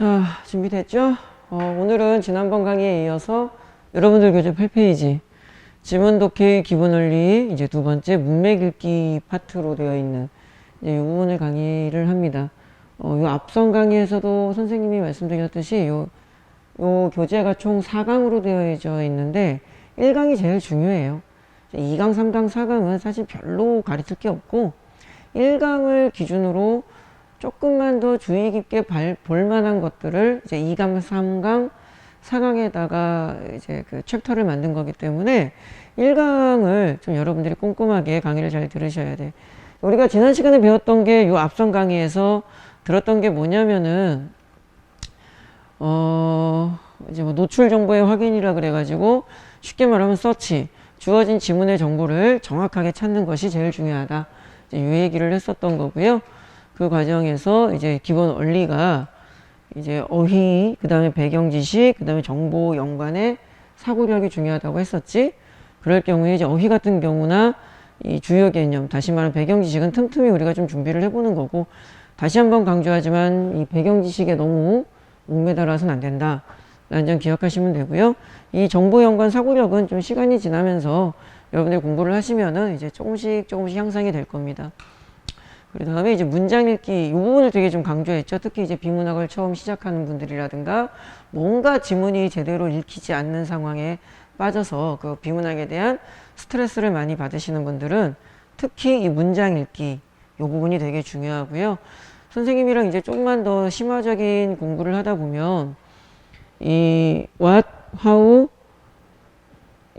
자, 준비됐죠? 오늘은 지난번 강의에 이어서 여러분들 교재 8페이지 지문 독해의 기본 원리 이제 두 번째 문맥 읽기 파트로 되어 있는 이제 이 부분을 강의를 합니다. 요 앞선 강의에서도 선생님이 말씀드렸듯이 요 교재가 총 4강으로 되어져 있는데 1강이 제일 중요해요. 2강, 3강, 4강은 사실 별로 가르칠 게 없고 1강을 기준으로 조금만 더 주의 깊게 볼 만한 것들을 이제 2강, 3강, 4강에다가 이제 그 챕터를 만든 거기 때문에 1강을 좀 여러분들이 꼼꼼하게 강의를 잘 들으셔야 돼. 우리가 지난 시간에 배웠던 게 요 앞선 강의에서 들었던 게 뭐냐면은 이제 뭐 노출 정보의 확인이라 그래가지고 쉽게 말하면 서치, 주어진 지문의 정보를 정확하게 찾는 것이 제일 중요하다. 이제 이 얘기를 했었던 거고요. 그 과정에서 이제 기본 원리가 이제 어휘, 그 다음에 배경 지식, 그 다음에 정보 연관의 사고력이 중요하다고 했었지. 그럴 경우에 이제 어휘 같은 경우나 이 주요 개념, 다시 말하면 배경 지식은 틈틈이 우리가 좀 준비를 해보는 거고, 다시 한번 강조하지만 이 배경 지식에 너무 목매달아서는 안 된다. 라는 점 기억하시면 되고요. 이 정보 연관 사고력은 좀 시간이 지나면서 여러분들 공부를 하시면은 이제 조금씩 향상이 될 겁니다. 그 다음에 이제 문장 읽기, 이 부분을 되게 좀 강조했죠. 특히 이제 비문학을 처음 시작하는 분들이라든가 뭔가 지문이 제대로 읽히지 않는 상황에 빠져서 그 비문학에 대한 스트레스를 많이 받으시는 분들은 특히 이 문장 읽기, 이 부분이 되게 중요하고요. 선생님이랑 이제 조금만 더 심화적인 공부를 하다 보면 이 what, how,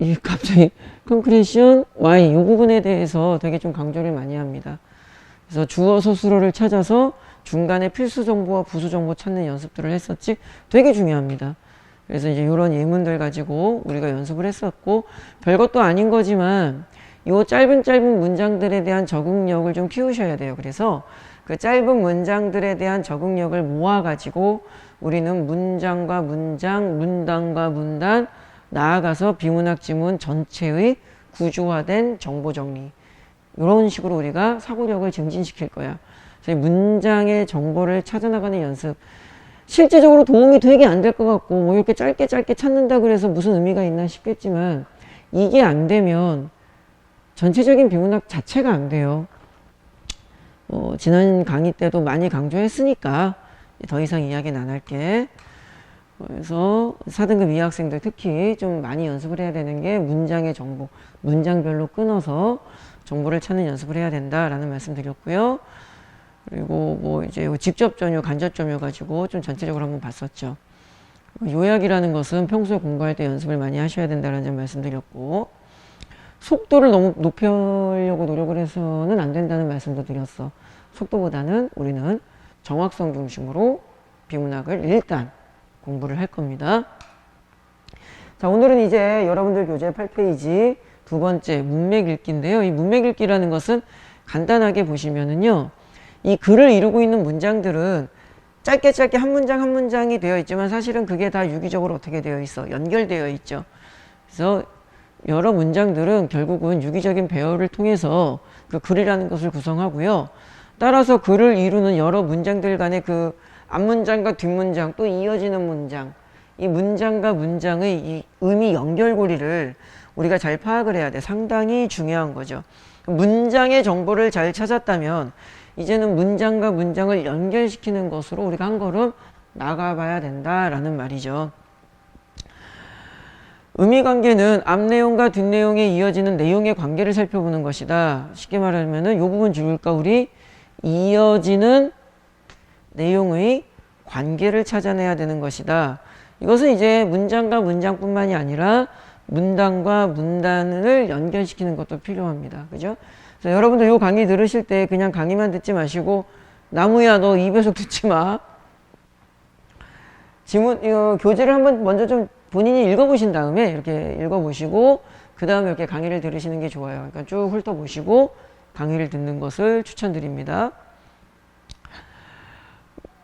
이 갑자기 concretion, why 이 부분에 대해서 되게 좀 강조를 많이 합니다. 그래서 주어 서술어를 찾아서 중간에 필수 정보와 부수 정보 찾는 연습들을 했었지. 되게 중요합니다. 그래서 이제 이런 예문들 가지고 우리가 연습을 했었고, 별것도 아닌 거지만 요 짧은 문장들에 대한 적응력을 좀 키우셔야 돼요. 그래서 그 짧은 문장들에 대한 적응력을 모아가지고 우리는 문장과 문장, 문단과 문단, 나아가서 비문학 지문 전체의 구조화된 정보 정리, 이런 식으로 우리가 사고력을 증진시킬 거야. 그래서 문장의 정보를 찾아나가는 연습. 실제적으로 도움이 되게 안 될 것 같고, 뭐 이렇게 짧게 찾는다 그래서 무슨 의미가 있나 싶겠지만, 이게 안 되면 전체적인 비문학 자체가 안 돼요. 지난 강의 때도 많이 강조했으니까 더 이상 이야기는 안 할게. 그래서 4등급 이학생들 특히 좀 많이 연습을 해야 되는 게 문장의 정보, 문장별로 끊어서 정보를 찾는 연습을 해야 된다라는 말씀 드렸고요. 그리고 뭐 이제 직접 전요, 간접 전요 가지고 좀 전체적으로 한번 봤었죠. 요약이라는 것은 평소에 공부할 때 연습을 많이 하셔야 된다는 점 말씀드렸고, 속도를 너무 높이려고 노력을 해서는 안 된다는 말씀도 드렸어. 속도보다는 우리는 정확성 중심으로 비문학을 일단 공부를 할 겁니다. 자, 오늘은 이제 여러분들 교재 8페이지 두 번째 문맥 읽기인데요. 이 문맥 읽기라는 것은 간단하게 보시면은요, 이 글을 이루고 있는 문장들은 짧게 한 문장 한 문장이 되어 있지만 사실은 그게 다 유기적으로 어떻게 되어 있어? 연결되어 있죠. 그래서 여러 문장들은 결국은 유기적인 배열을 통해서 그 글이라는 것을 구성하고요. 따라서 글을 이루는 여러 문장들 간의 그 앞문장과 뒷문장, 또 이어지는 문장, 이 문장과 문장의 이 의미 연결고리를 우리가 잘 파악을 해야 돼. 상당히 중요한 거죠. 문장의 정보를 잘 찾았다면 이제는 문장과 문장을 연결시키는 것으로 우리가 한 걸음 나가봐야 된다라는 말이죠. 의미관계는 앞내용과 뒷내용에 이어지는 내용의 관계를 살펴보는 것이다. 쉽게 말하면은 이 부분 줄일까? 우리 이어지는 내용의 관계를 찾아내야 되는 것이다. 이것은 이제 문장과 문장뿐만이 아니라 문단과 문단을 연결시키는 것도 필요합니다. 그죠? 그래서 여러분들 이 강의 들으실 때 그냥 강의만 듣지 마시고, 나무야 너 2배속 듣지 마. 교재를 한번 먼저 좀 본인이 읽어보신 다음에 이렇게 읽어보시고 그 다음에 이렇게 강의를 들으시는 게 좋아요. 그러니까 쭉 훑어보시고 강의를 듣는 것을 추천드립니다.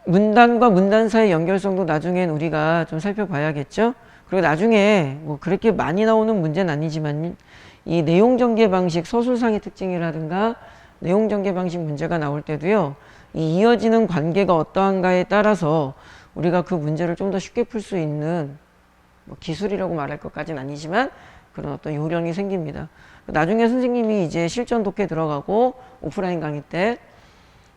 문단과 문단 사이 연결성도 나중엔 우리가 좀 살펴봐야겠죠. 그리고 나중에 뭐 그렇게 많이 나오는 문제는 아니지만 이 내용 전개 방식, 서술상의 특징이라든가 내용 전개 방식 문제가 나올 때도요, 이 이어지는 관계가 어떠한가에 따라서 우리가 그 문제를 좀 더 쉽게 풀 수 있는 뭐 기술이라고 말할 것까지는 아니지만 그런 어떤 요령이 생깁니다. 나중에 선생님이 이제 실전 독해 들어가고 오프라인 강의 때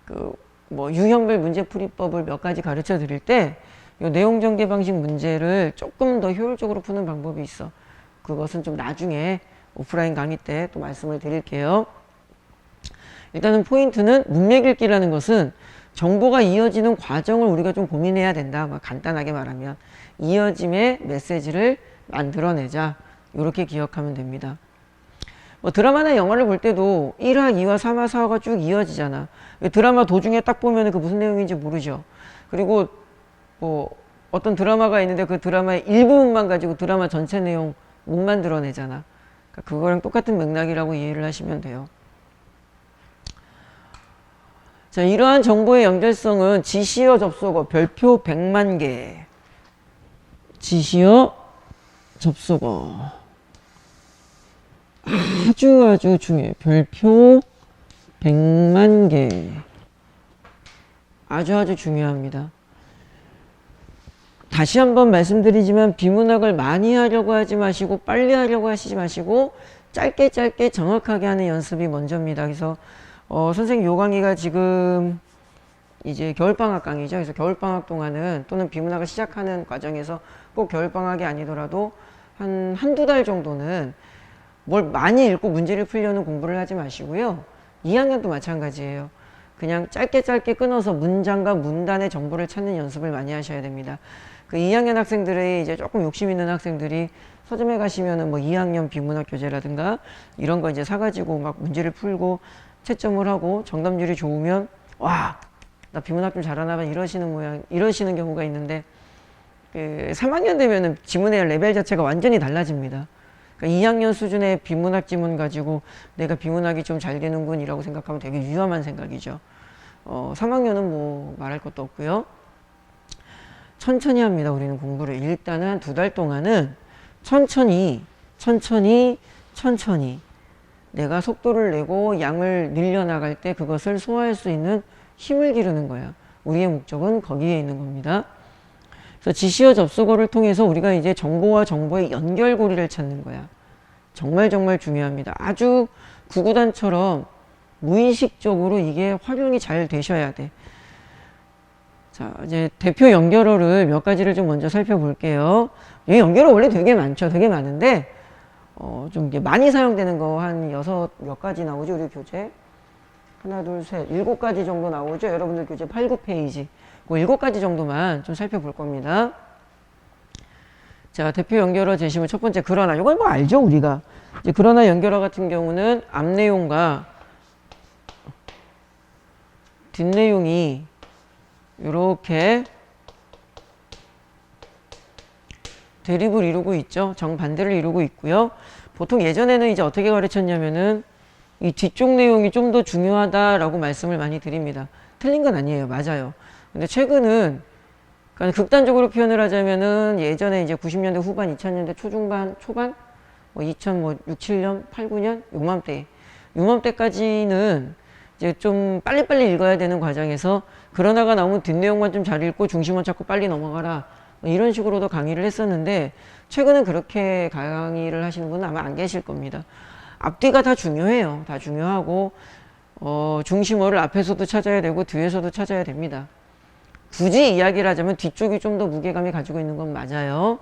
그 뭐 유형별 문제풀이법을 몇 가지 가르쳐 드릴 때 이 내용 전개 방식 문제를 조금 더 효율적으로 푸는 방법이 있어. 그것은 좀 나중에 오프라인 강의 때 또 말씀을 드릴게요. 일단은 포인트는 문맥 읽기라는 것은 정보가 이어지는 과정을 우리가 좀 고민해야 된다. 간단하게 말하면 이어짐의 메시지를 만들어내자. 이렇게 기억하면 됩니다. 뭐 드라마나 영화를 볼 때도 1화, 2화, 3화, 4화가 쭉 이어지잖아. 드라마 도중에 딱 보면 그 무슨 내용인지 모르죠. 그리고 뭐 어떤 드라마가 있는데 그 드라마의 일부분만 가지고 드라마 전체 내용 못 만들어내잖아. 그러니까 그거랑 똑같은 맥락이라고 이해를 하시면 돼요. 자, 이러한 정보의 연결성은 지시어 접속어 별표 100만 개. 지시어 접속어 아주 중요해. 별표 100만 개. 아주 중요합니다. 다시 한번 말씀드리지만 비문학을 많이 하려고 하지 마시고 빨리 하려고 하시지 마시고 짧게 정확하게 하는 연습이 먼저입니다. 그래서 선생님 요 강의가 지금 이제 겨울방학 강의죠. 그래서 겨울방학 동안은 또는 비문학을 시작하는 과정에서 꼭 겨울방학이 아니더라도 한두 달 정도는 뭘 많이 읽고 문제를 풀려는 공부를 하지 마시고요. 2학년도 마찬가지예요. 그냥 짧게 끊어서 문장과 문단의 정보를 찾는 연습을 많이 하셔야 됩니다. 그 2학년 학생들의 이제 조금 욕심 있는 학생들이 서점에 가시면은 뭐 2학년 비문학 교재라든가 이런 거 이제 사가지고 막 문제를 풀고 채점을 하고 정답률이 좋으면 와, 나 비문학 좀 잘하나 봐 이러시는 경우가 있는데 그 3학년 되면은 지문의 레벨 자체가 완전히 달라집니다. 그러니까 2학년 수준의 비문학 지문 가지고 내가 비문학이 좀 잘 되는군 이라고 생각하면 되게 위험한 생각이죠. 3학년은 뭐 말할 것도 없고요. 천천히 합니다. 우리는 공부를. 일단은 한 2달 동안은 천천히 내가 속도를 내고 양을 늘려나갈 때 그것을 소화할 수 있는 힘을 기르는 거야. 우리의 목적은 거기에 있는 겁니다. 그래서 지시어 접속어를 통해서 우리가 이제 정보와 정보의 연결고리를 찾는 거야. 정말 중요합니다. 아주 구구단처럼 무의식적으로 이게 활용이 잘 되셔야 돼. 자, 이제 대표 연결어를 몇 가지를 좀 먼저 살펴볼게요. 이 연결어 원래 되게 많죠. 되게 많은데, 좀 이게 많이 사용되는 거 한 몇 가지 나오죠. 우리 교재. 하나, 둘, 셋, 7가지 정도 나오죠. 여러분들 교재 8, 9페이지. 그 7가지 정도만 좀 살펴볼 겁니다. 자, 대표 연결어 제시문 첫 번째, 그러나. 이건 뭐 알죠, 우리가. 이제 그러나 연결어 같은 경우는 앞 내용과 뒷 내용이 이렇게 대립을 이루고 있죠. 정반대를 이루고 있고요. 보통 예전에는 이제 어떻게 가르쳤냐면은 이 뒤쪽 내용이 좀 더 중요하다라고 말씀을 많이 드립니다. 틀린 건 아니에요. 맞아요. 근데 최근은 그러니까 극단적으로 표현을 하자면은 예전에 이제 90년대 후반, 2000년대 초중반, 초반, 뭐 2006, 7년, 8, 9년 요맘때까지는 이제 좀 빨리빨리 읽어야 되는 과정에서 그러다가 나오면 뒷내용만 좀 잘 읽고 중심만 찾고 빨리 넘어가라. 뭐 이런 식으로도 강의를 했었는데 최근은 그렇게 강의를 하시는 분은 아마 안 계실 겁니다. 앞뒤가 다 중요해요. 다 중요하고 중심어를 앞에서도 찾아야 되고 뒤에서도 찾아야 됩니다. 굳이 이야기를 하자면 뒤쪽이 좀 더 무게감이 가지고 있는 건 맞아요.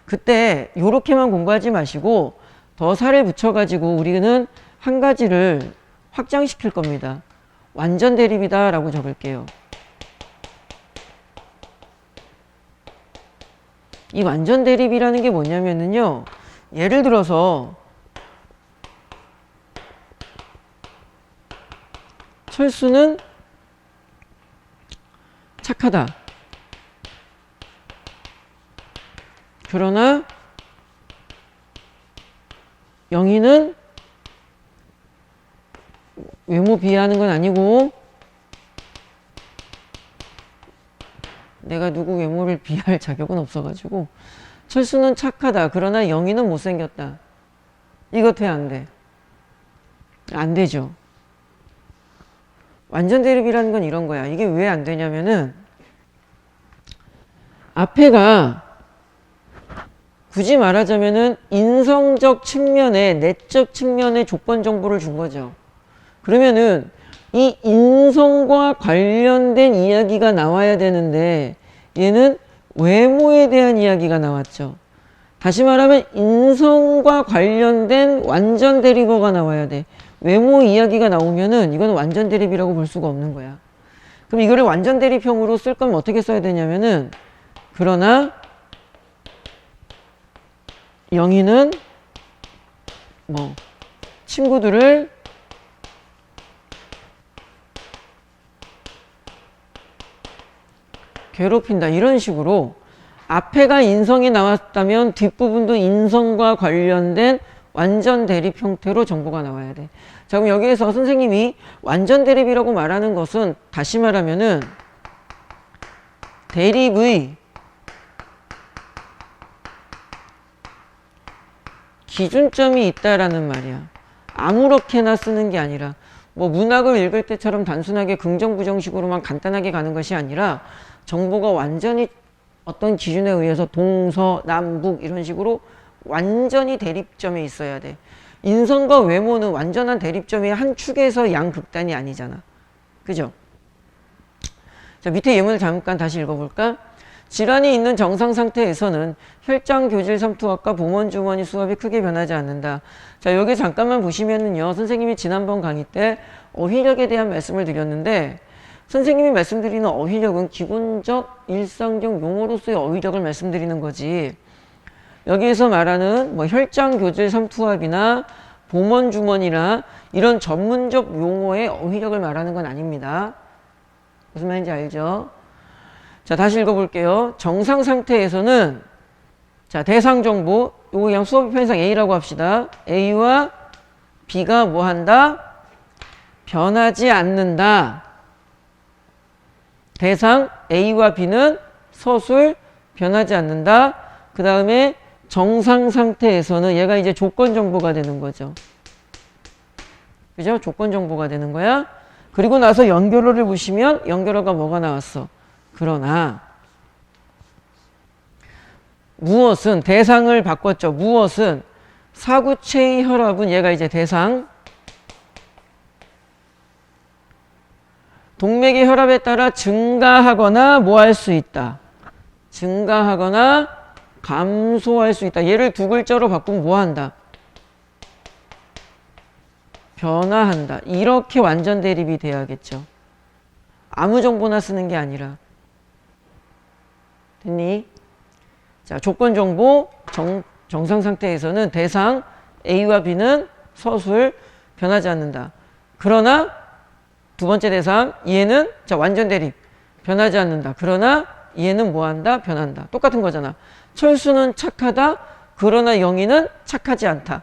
그때 요렇게만 공부하지 마시고 더 살을 붙여가지고 우리는 한 가지를 확장시킬 겁니다. 완전 대립이다 라고 적을게요. 이 완전 대립이라는 게 뭐냐면요. 예를 들어서 철수는 착하다. 그러나 영희는 외모 비하하는 건 아니고 내가 누구 외모를 비할 자격은 없어가지고 철수는 착하다. 그러나 영희는 못생겼다. 이거 돼, 안 돼? 안 되죠. 완전 대립이라는 건 이런 거야. 이게 왜 안 되냐면은 앞에가 굳이 말하자면은 인성적 측면에, 내적 측면의 조건 정보를 준 거죠. 그러면은 이 인성과 관련된 이야기가 나와야 되는데 얘는 외모에 대한 이야기가 나왔죠. 다시 말하면 인성과 관련된 완전 대립어가 나와야 돼. 외모 이야기가 나오면은 이거는 완전 대립이라고 볼 수가 없는 거야. 그럼 이거를 완전 대립형으로 쓸 거면 어떻게 써야 되냐면은 그러나 영희는 뭐 친구들을 괴롭힌다 이런 식으로 앞에가 인성이 나왔다면 뒷부분도 인성과 관련된 완전 대립 형태로 정보가 나와야 돼. 자, 그럼 여기에서 선생님이 완전 대립이라고 말하는 것은 다시 말하면은 대립의 기준점이 있다라는 말이야. 아무렇게나 쓰는 게 아니라 뭐 문학을 읽을 때처럼 단순하게 긍정 부정식으로만 간단하게 가는 것이 아니라 정보가 완전히 어떤 기준에 의해서 동서남북 이런 식으로 완전히 대립점에 있어야 돼. 인성과 외모는 완전한 대립점이 한 축에서 양극단이 아니잖아. 그죠? 자, 밑에 예문을 잠깐 다시 읽어볼까? 질환이 있는 정상 상태에서는 혈장 교질 삼투압과 보먼 주머니 수압이 크게 변하지 않는다. 자, 여기 잠깐만 보시면은요, 선생님이 지난번 강의 때 어휘력에 대한 말씀을 드렸는데 선생님이 말씀드리는 어휘력은 기본적 일상적 용어로서의 어휘력을 말씀드리는 거지. 여기에서 말하는 뭐 혈장 교질 삼투압이나 보먼 주머니나 이런 전문적 용어의 어휘력을 말하는 건 아닙니다. 무슨 말인지 알죠? 자, 다시 읽어볼게요. 정상 상태에서는 자, 대상 정보 요거 그냥 수업 편의상 A라고 합시다. A와 B가 뭐 한다? 변하지 않는다. 대상 A와 B는 서술 변하지 않는다. 그 다음에 정상 상태에서는 얘가 이제 조건 정보가 되는 거죠. 그죠? 조건 정보가 되는 거야. 그리고 나서 연결어를 보시면 연결어가 뭐가 나왔어? 그러나 무엇은 대상을 바꿨죠. 무엇은 사구체의 혈압은 얘가 이제 대상 동맥의 혈압에 따라 증가하거나 뭐 할 수 있다. 증가하거나 감소할 수 있다. 얘를 두 글자로 바꾸면 뭐 한다? 변화한다. 이렇게 완전 대립이 돼야겠죠. 아무 정보나 쓰는 게 아니라. 됐니? 자, 조건 정보 정상 상태에서는 대상 A와 B는 서술 변하지 않는다. 그러나 두 번째 대상 얘는 자 완전 대립 변하지 않는다. 그러나 얘는 뭐 한다? 변한다. 똑같은 거잖아. 철수는 착하다. 그러나 영희는 착하지 않다.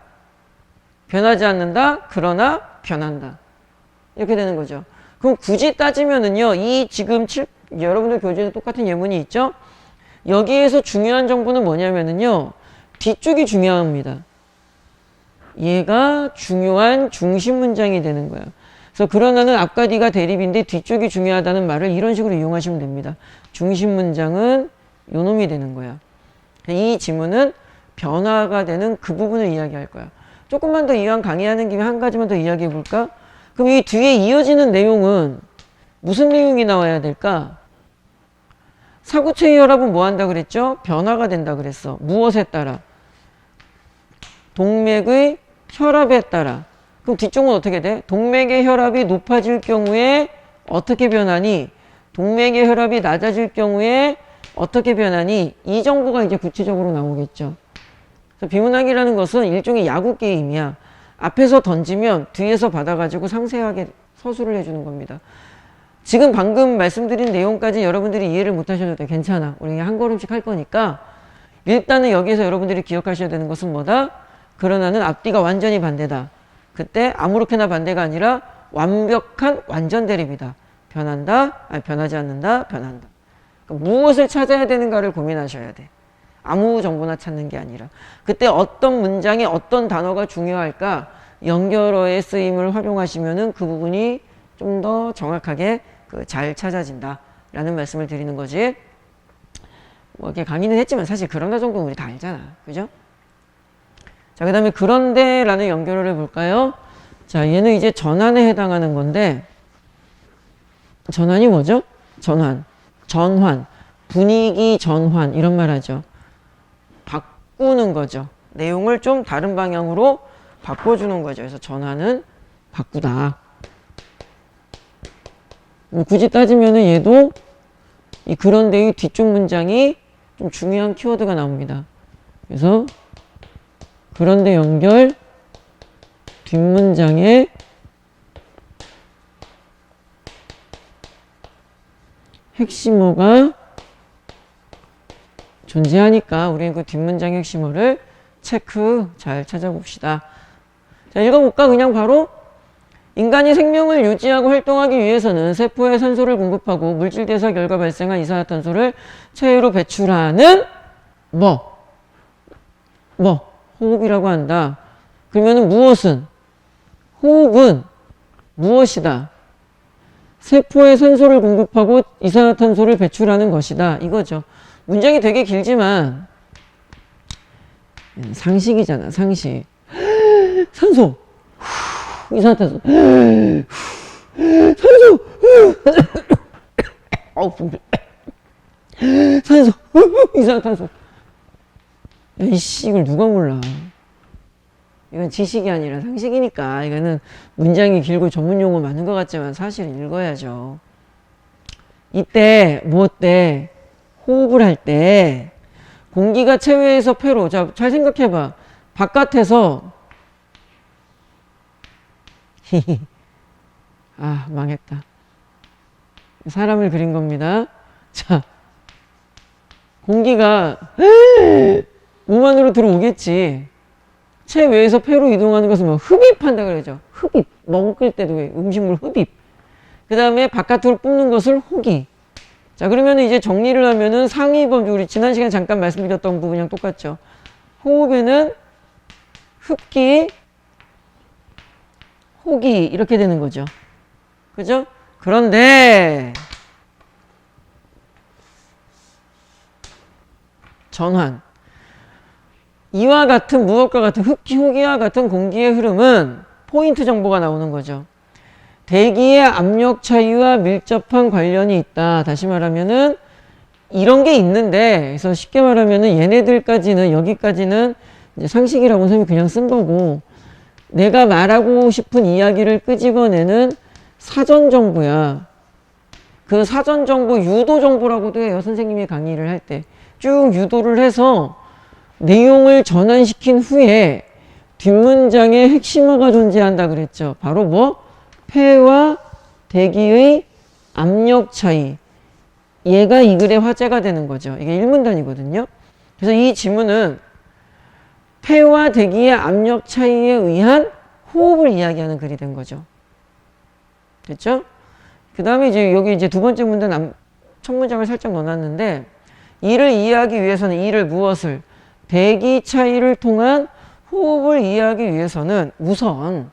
변하지 않는다. 그러나 변한다. 이렇게 되는 거죠. 그럼 굳이 따지면은요. 이 지금 여러분들 교재에 똑같은 예문이 있죠? 여기에서 중요한 정보는 뭐냐면은요. 뒤쪽이 중요합니다. 얘가 중요한 중심 문장이 되는 거예요. 그래서 그러나는 앞과 뒤가 대립인데 뒤쪽이 중요하다는 말을 이런 식으로 이용하시면 됩니다. 중심 문장은 요 놈이 되는 거야. 이 지문은 변화가 되는 그 부분을 이야기할 거야. 조금만 더 이왕 강의하는 김에 한 가지만 더 이야기해 볼까? 그럼 이 뒤에 이어지는 내용은 무슨 내용이 나와야 될까? 사구체의 혈압은 뭐 한다 그랬죠? 변화가 된다 그랬어. 무엇에 따라? 동맥의 혈압에 따라. 그럼 뒤쪽은 어떻게 돼? 동맥의 혈압이 높아질 경우에 어떻게 변하니? 동맥의 혈압이 낮아질 경우에 어떻게 변하니? 이 정보가 이제 구체적으로 나오겠죠. 그래서 비문학이라는 것은 일종의 야구 게임이야. 앞에서 던지면 뒤에서 받아가지고 상세하게 서술을 해주는 겁니다. 지금 방금 말씀드린 내용까지 여러분들이 이해를 못 하셔도 돼. 괜찮아. 우리 한 걸음씩 할 거니까 일단은 여기에서 여러분들이 기억하셔야 되는 것은 뭐다? 그러나는 앞뒤가 완전히 반대다. 그때 아무렇게나 반대가 아니라 완벽한 완전 대립이다. 변한다, 아니 변하지 않는다, 변한다. 그러니까 무엇을 찾아야 되는가를 고민하셔야 돼. 아무 정보나 찾는 게 아니라. 그때 어떤 문장에 어떤 단어가 중요할까? 연결어의 쓰임을 활용하시면은 그 부분이 좀 더 정확하게 잘 찾아진다. 라는 말씀을 드리는 거지. 뭐 이렇게 강의는 했지만 사실 그런다 정도는 우리 다 알잖아. 그죠? 자, 그 다음에 그런데라는 연결을 해볼까요? 자, 얘는 이제 전환에 해당하는 건데, 전환이 뭐죠? 전환. 전환. 분위기 전환. 이런 말 하죠. 바꾸는 거죠. 내용을 좀 다른 방향으로 바꿔주는 거죠. 그래서 전환은 바꾸다. 굳이 따지면은 얘도 이 그런데의 뒤쪽 문장이 좀 중요한 키워드가 나옵니다. 그래서 그런데 연결 뒷문장에 핵심어가 존재하니까 우리는 그 뒷문장 핵심어를 체크 잘 찾아봅시다. 자, 읽어볼까? 그냥 바로 인간이 생명을 유지하고 활동하기 위해서는 세포에 산소를 공급하고 물질 대사 결과 발생한 이산화탄소를 체외로 배출하는 호흡이라고 한다. 그러면은 무엇은? 호흡은 무엇이다? 세포에 산소를 공급하고 이산화탄소를 배출하는 것이다. 이거죠. 문장이 되게 길지만 상식이잖아. 상식. 산소. 이산화탄소. 산소. 산소. 이산화탄소. 이씨, 이걸 누가 몰라. 이건 지식이 아니라 상식이니까. 이거는 문장이 길고 전문 용어 많은 것 같지만 사실 읽어야죠. 이때 무엇 때? 호흡을 할 때 공기가 체외에서 폐로. 자, 잘 생각해봐. 바깥에서 아, 망했다. 사람을 그린 겁니다. 자, 공기가 몸 안으로 들어오겠지. 체외에서 폐로 이동하는 것을 뭐 흡입한다 그러죠. 흡입. 먹을 때도 음식물 흡입. 그 다음에 바깥으로 뿜는 것을 호기. 자, 그러면 이제 정리를 하면은 상위 범주, 우리 지난 시간에 잠깐 말씀드렸던 부분이랑 똑같죠. 호흡에는 흡기, 호기 이렇게 되는 거죠. 그죠? 그런데 전환. 이와 같은 무엇과 같은 흡기, 호기와 같은 공기의 흐름은 포인트 정보가 나오는 거죠. 대기의 압력 차이와 밀접한 관련이 있다. 다시 말하면은 이런 게 있는데, 그래서 쉽게 말하면은 얘네들까지는 여기까지는 이제 상식이라고 선생님이 그냥 쓴 거고, 내가 말하고 싶은 이야기를 끄집어내는 사전 정보야. 그 사전 정보 유도 정보라고도 해요. 선생님이 강의를 할 때 쭉 유도를 해서 내용을 전환시킨 후에 뒷문장에 핵심어가 존재한다 그랬죠. 바로 뭐? 폐와 대기의 압력 차이. 얘가 이 글의 화제가 되는 거죠. 이게 1문단이거든요. 그래서 이 지문은 폐와 대기의 압력 차이에 의한 호흡을 이야기하는 글이 된 거죠. 됐죠? 그 다음에 이제 여기 이제 두 번째 문단 첫 문장을 살짝 넣어놨는데, 이를 이해하기 위해서는 이를 무엇을? 대기 차이를 통한 호흡을 이해하기 위해서는 우선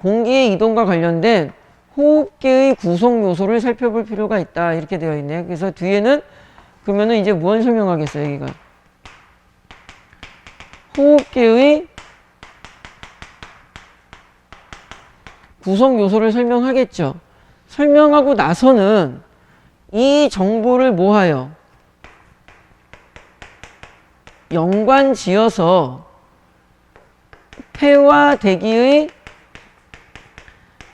공기의 이동과 관련된 호흡계의 구성 요소를 살펴볼 필요가 있다. 이렇게 되어 있네요. 그래서 뒤에는 그러면은 이제 무엇을 설명하겠어요, 여기가? 호흡계의 구성 요소를 설명하겠죠. 설명하고 나서는 이 정보를 뭐하여? 연관 지어서 폐와 대기의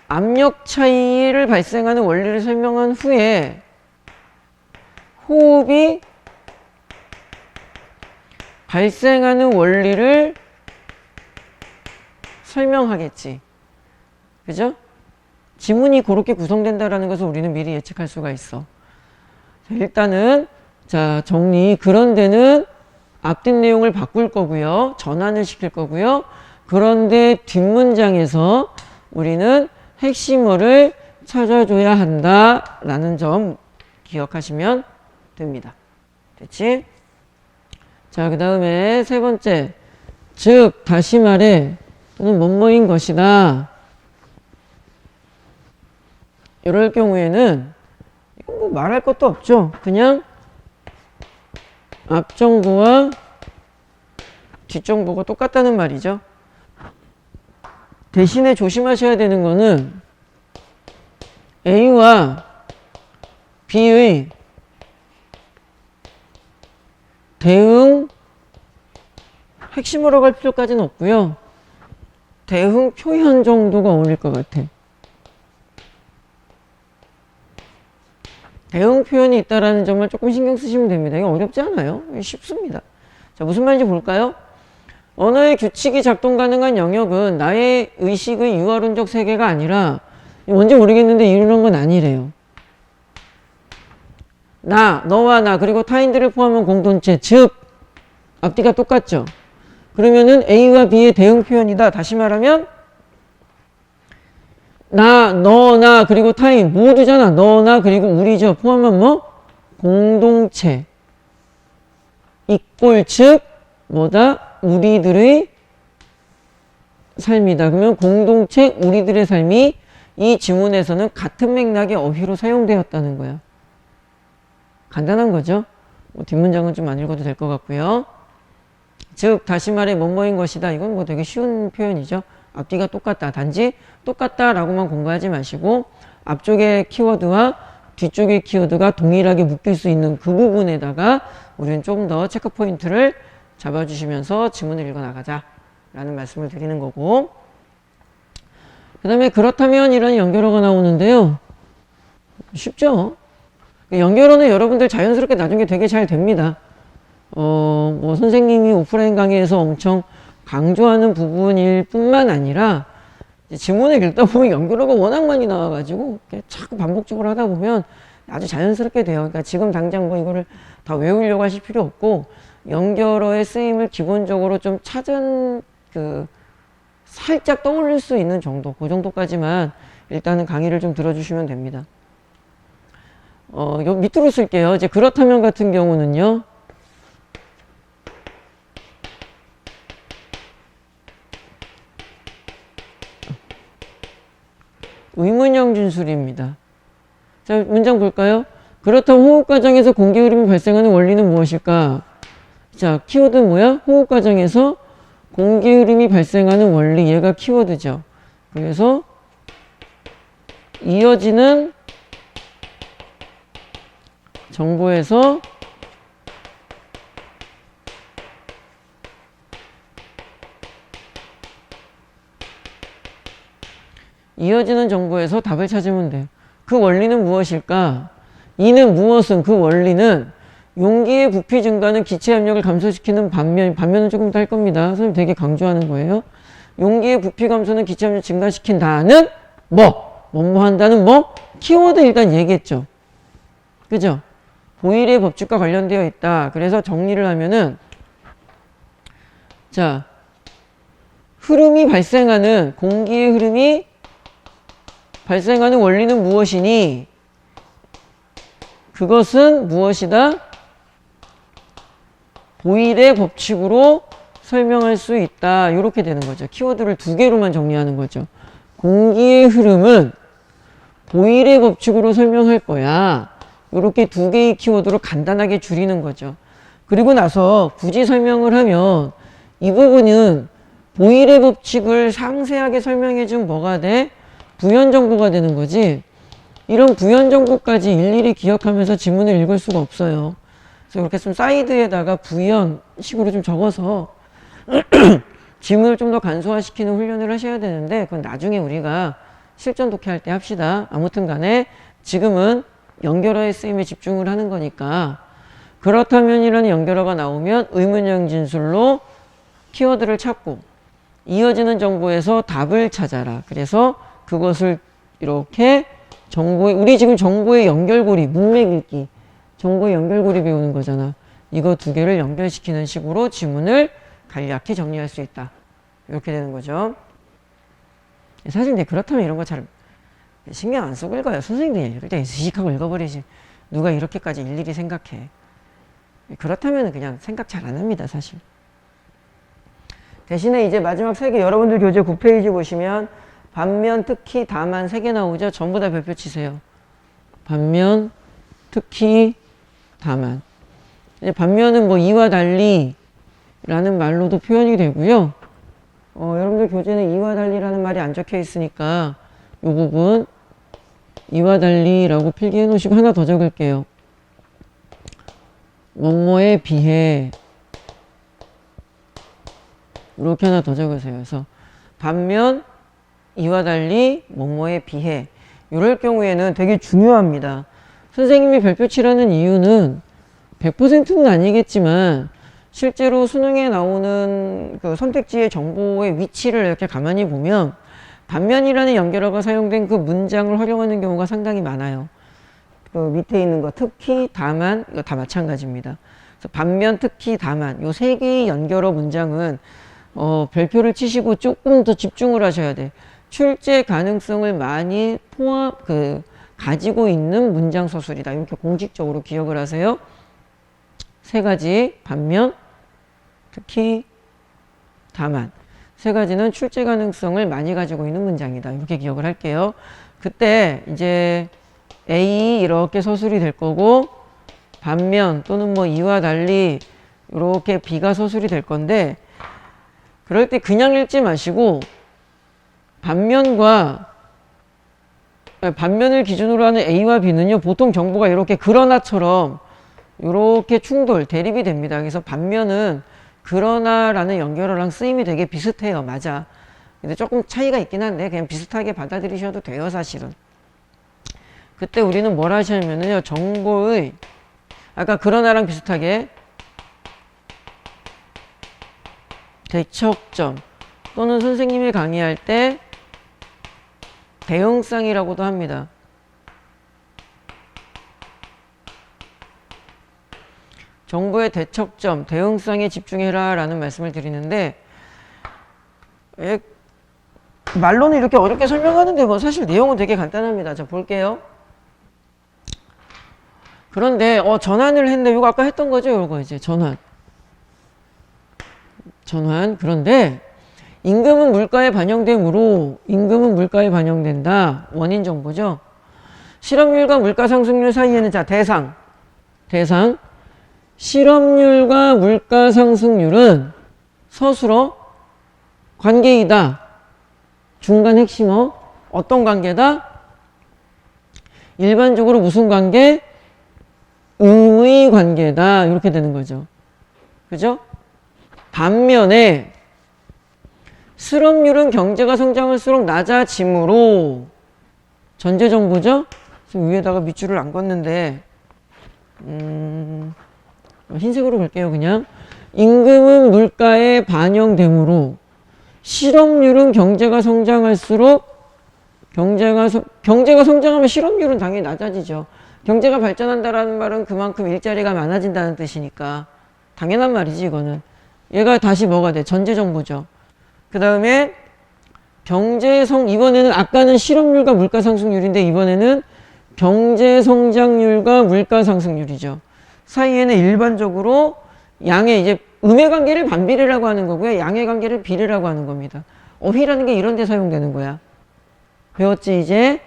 압력 차이를 발생하는 원리를 설명한 후에 호흡이 발생하는 원리를 설명하겠지. 그죠? 지문이 그렇게 구성된다라는 것을 우리는 미리 예측할 수가 있어. 자, 일단은 자, 정리. 그런 데는 앞뒷 내용을 바꿀 거고요. 전환을 시킬 거고요. 그런데 뒷문장에서 우리는 핵심어를 찾아줘야 한다라는 점 기억하시면 됩니다. 됐지? 자, 그 다음에 세 번째. 즉, 다시 말해, 또는 뭐뭐인 것이다. 이럴 경우에는 이건 뭐 말할 것도 없죠. 그냥 앞정보와 뒷정보가 똑같다는 말이죠. 대신에 조심하셔야 되는 거는 A와 B의 대응 핵심으로 갈 필요까지는 없고요. 대응 표현 정도가 어울릴 것 같아. 대응 표현이 있다는 점을 조금 신경 쓰시면 됩니다. 이거 어렵지 않아요. 쉽습니다. 자, 무슨 말인지 볼까요? 언어의 규칙이 작동 가능한 영역은 나의 의식의 유활운적 세계가 아니라, 뭔지 모르겠는데 이런 건 아니래요. 나, 너와 나, 그리고 타인들을 포함한 공동체, 즉 앞뒤가 똑같죠. 그러면은 A와 B의 대응 표현이다. 다시 말하면 나, 너, 나, 그리고 타인 모두잖아. 너, 나, 그리고 우리죠. 포함한 뭐? 공동체. 이꼴 즉 뭐다? 우리들의 삶이다. 그러면 공동체, 우리들의 삶이 이 지문에서는 같은 맥락의 어휘로 사용되었다는 거야. 간단한 거죠. 뭐 뒷문장은 좀 안 읽어도 될 것 같고요. 즉 다시 말해 뭐뭐인 것이다. 이건 뭐 되게 쉬운 표현이죠. 앞뒤가 똑같다. 단지 똑같다라고만 공부하지 마시고 앞쪽의 키워드와 뒤쪽의 키워드가 동일하게 묶일 수 있는 그 부분에다가 우리는 좀 더 체크 포인트를 잡아주시면서 지문을 읽어나가자 라는 말씀을 드리는 거고, 그 다음에 그렇다면 이라는 연결어가 나오는데요. 쉽죠? 연결어는 여러분들 자연스럽게 나중에 되게 잘 됩니다. 뭐 선생님이 오프라인 강의에서 엄청 강조하는 부분일 뿐만 아니라 지문을 읽다 보면 연결어가 워낙 많이 나와가지고 자꾸 반복적으로 하다 보면 아주 자연스럽게 돼요. 그러니까 지금 당장 뭐 이거를 다 외우려고 하실 필요 없고 연결어의 쓰임을 기본적으로 좀 찾은 살짝 떠올릴 수 있는 정도, 그 정도까지만 일단은 강의를 좀 들어주시면 됩니다. 요 밑으로 쓸게요. 이제 그렇다면 같은 경우는요. 의문형 진술입니다. 자, 문장 볼까요? 그렇다면 호흡 과정에서 공기 흐름이 발생하는 원리는 무엇일까? 자, 키워드는 뭐야? 호흡 과정에서 공기 흐름이 발생하는 원리. 얘가 키워드죠. 그래서 이어지는 정보에서 답을 찾으면 돼요. 그 원리는 무엇일까? 이는 무엇은, 그 원리는 용기의 부피 증가는 기체 압력을 감소시키는 반면은 조금 더 할 겁니다. 선생님 되게 강조하는 거예요. 용기의 부피 감소는 기체 압력을 증가시킨다는 뭐뭐 한다는 키워드 일단 얘기했죠. 그죠? 보일의 법칙과 관련되어 있다. 그래서 정리를 하면은 자, 흐름이 발생하는 공기의 흐름이 발생하는 원리는 무엇이니? 그것은 무엇이다? 보일의 법칙으로 설명할 수 있다. 이렇게 되는 거죠. 키워드를 두 개로만 정리하는 거죠. 공기의 흐름은 보일의 법칙으로 설명할 거야. 이렇게 두 개의 키워드로 간단하게 줄이는 거죠. 그리고 나서 굳이 설명을 하면 이 부분은 보일의 법칙을 상세하게 설명해 준 뭐가 돼? 부연 정보가 되는 거지. 이런 부연 정보까지 일일이 기억하면서 지문을 읽을 수가 없어요. 그래서 이렇게 좀 사이드에다가 부연 식으로 좀 적어서 지문을 좀 더 간소화시키는 훈련을 하셔야 되는데 그건 나중에 우리가 실전 독해할 때 합시다. 아무튼 간에 지금은 연결어의 쓰임에 집중을 하는 거니까 그렇다면이라는 연결어가 나오면 의문형 진술로 키워드를 찾고 이어지는 정보에서 답을 찾아라. 그래서 그것을 이렇게 우리 지금 정보의 연결고리, 문맥 읽기, 정보의 연결고리 배우는 거잖아. 이거 두 개를 연결시키는 식으로 지문을 간략히 정리할 수 있다. 이렇게 되는 거죠. 사실 근데 그렇다면 이런 거 잘 신경 안 쓰고 읽어요. 선생님들이 읽을 때 슥하고 읽어버리지. 누가 이렇게까지 일일이 생각해. 그렇다면 그냥 생각 잘 안 합니다, 사실. 대신에 이제 마지막 3개 여러분들 교재 9페이지 보시면 반면, 특히, 다만 3개 나오죠. 전부 다 별표 치세요. 반면, 특히, 다만. 이제 반면은 뭐 이와 달리 라는 말로도 표현이 되고요. 여러분들 교재는 이와 달리라는 말이 안 적혀 있으니까 이 부분 이와 달리라고 필기해 놓으시고 하나 더 적을게요. 뭐뭐에 비해 이렇게 하나 더 적으세요. 그래서 반면 이와 달리 뭐뭐에 비해 이럴 경우에는 되게 중요합니다. 선생님이 별표 칠하는 이유는 100%는 아니겠지만 실제로 수능에 나오는 그 선택지의 정보의 위치를 이렇게 가만히 보면 반면이라는 연결어가 사용된 그 문장을 활용하는 경우가 상당히 많아요. 그 밑에 있는 거 특히 다만 이거 다 마찬가지입니다. 그래서 반면 특히 다만 요 세 개의 연결어 문장은 별표를 치시고 조금 더 집중을 하셔야 돼. 출제 가능성을 많이 가지고 있는 문장 서술이다. 이렇게 공식적으로 기억을 하세요. 세 가지 반면 특히 다만 세 가지는 출제 가능성을 많이 가지고 있는 문장이다. 이렇게 기억을 할게요. 그때 이제 A 이렇게 서술이 될 거고 반면 또는 뭐 이와 달리 이렇게 B가 서술이 될 건데 그럴 때 그냥 읽지 마시고 반면을 기준으로 하는 A와 B는요 보통 정보가 이렇게 그러나처럼 이렇게 충돌, 대립이 됩니다. 그래서 반면은 그러나라는 연결어랑 쓰임이 되게 비슷해요. 맞아. 근데 조금 차이가 있긴 한데 그냥 비슷하게 받아들이셔도 돼요. 사실은. 그때 우리는 뭘 하시냐면요. 정보의 아까 그러나랑 비슷하게 대척점 또는 선생님이 강의할 때 대응쌍이라고도 합니다. 정보의 대척점, 대응쌍에 집중해라 라는 말씀을 드리는데 말로는 이렇게 어렵게 설명하는데 뭐 사실 내용은 되게 간단합니다. 자 볼게요. 그런데 전환을 했는데 이거 아까 했던 거죠. 이거 이제 전환. 그런데 임금은 물가에 반영되므로 임금은 물가에 반영된다. 원인 정보죠. 실업률과 물가 상승률 사이에는 자 대상 실업률과 물가 상승률은 서술어 관계이다. 중간 핵심어 어떤 관계다? 일반적으로 무슨 관계? 의의 관계다. 이렇게 되는 거죠. 그죠? 반면에 실업률은 경제가 성장할수록 낮아지므로 전제정보죠? 지금 위에다가 밑줄을 안 걷는데 흰색으로 볼게요. 그냥 임금은 물가에 반영되므로 실업률은 경제가 성장할수록 경제가 성장하면 실업률은 당연히 낮아지죠. 경제가 발전한다라는 말은 그만큼 일자리가 많아진다는 뜻이니까 당연한 말이지 이거는. 얘가 다시 뭐가 돼? 전제정보죠. 그 다음에 이번에는 아까는 실업률과 물가상승률인데 이번에는 경제성장률과 물가상승률이죠. 사이에는 일반적으로 양의 이제 음의 관계를 반비례라고 하는 거고요. 양의 관계를 비례라고 하는 겁니다. 어휘라는 게 이런 데 사용되는 거야. 배웠지 이제?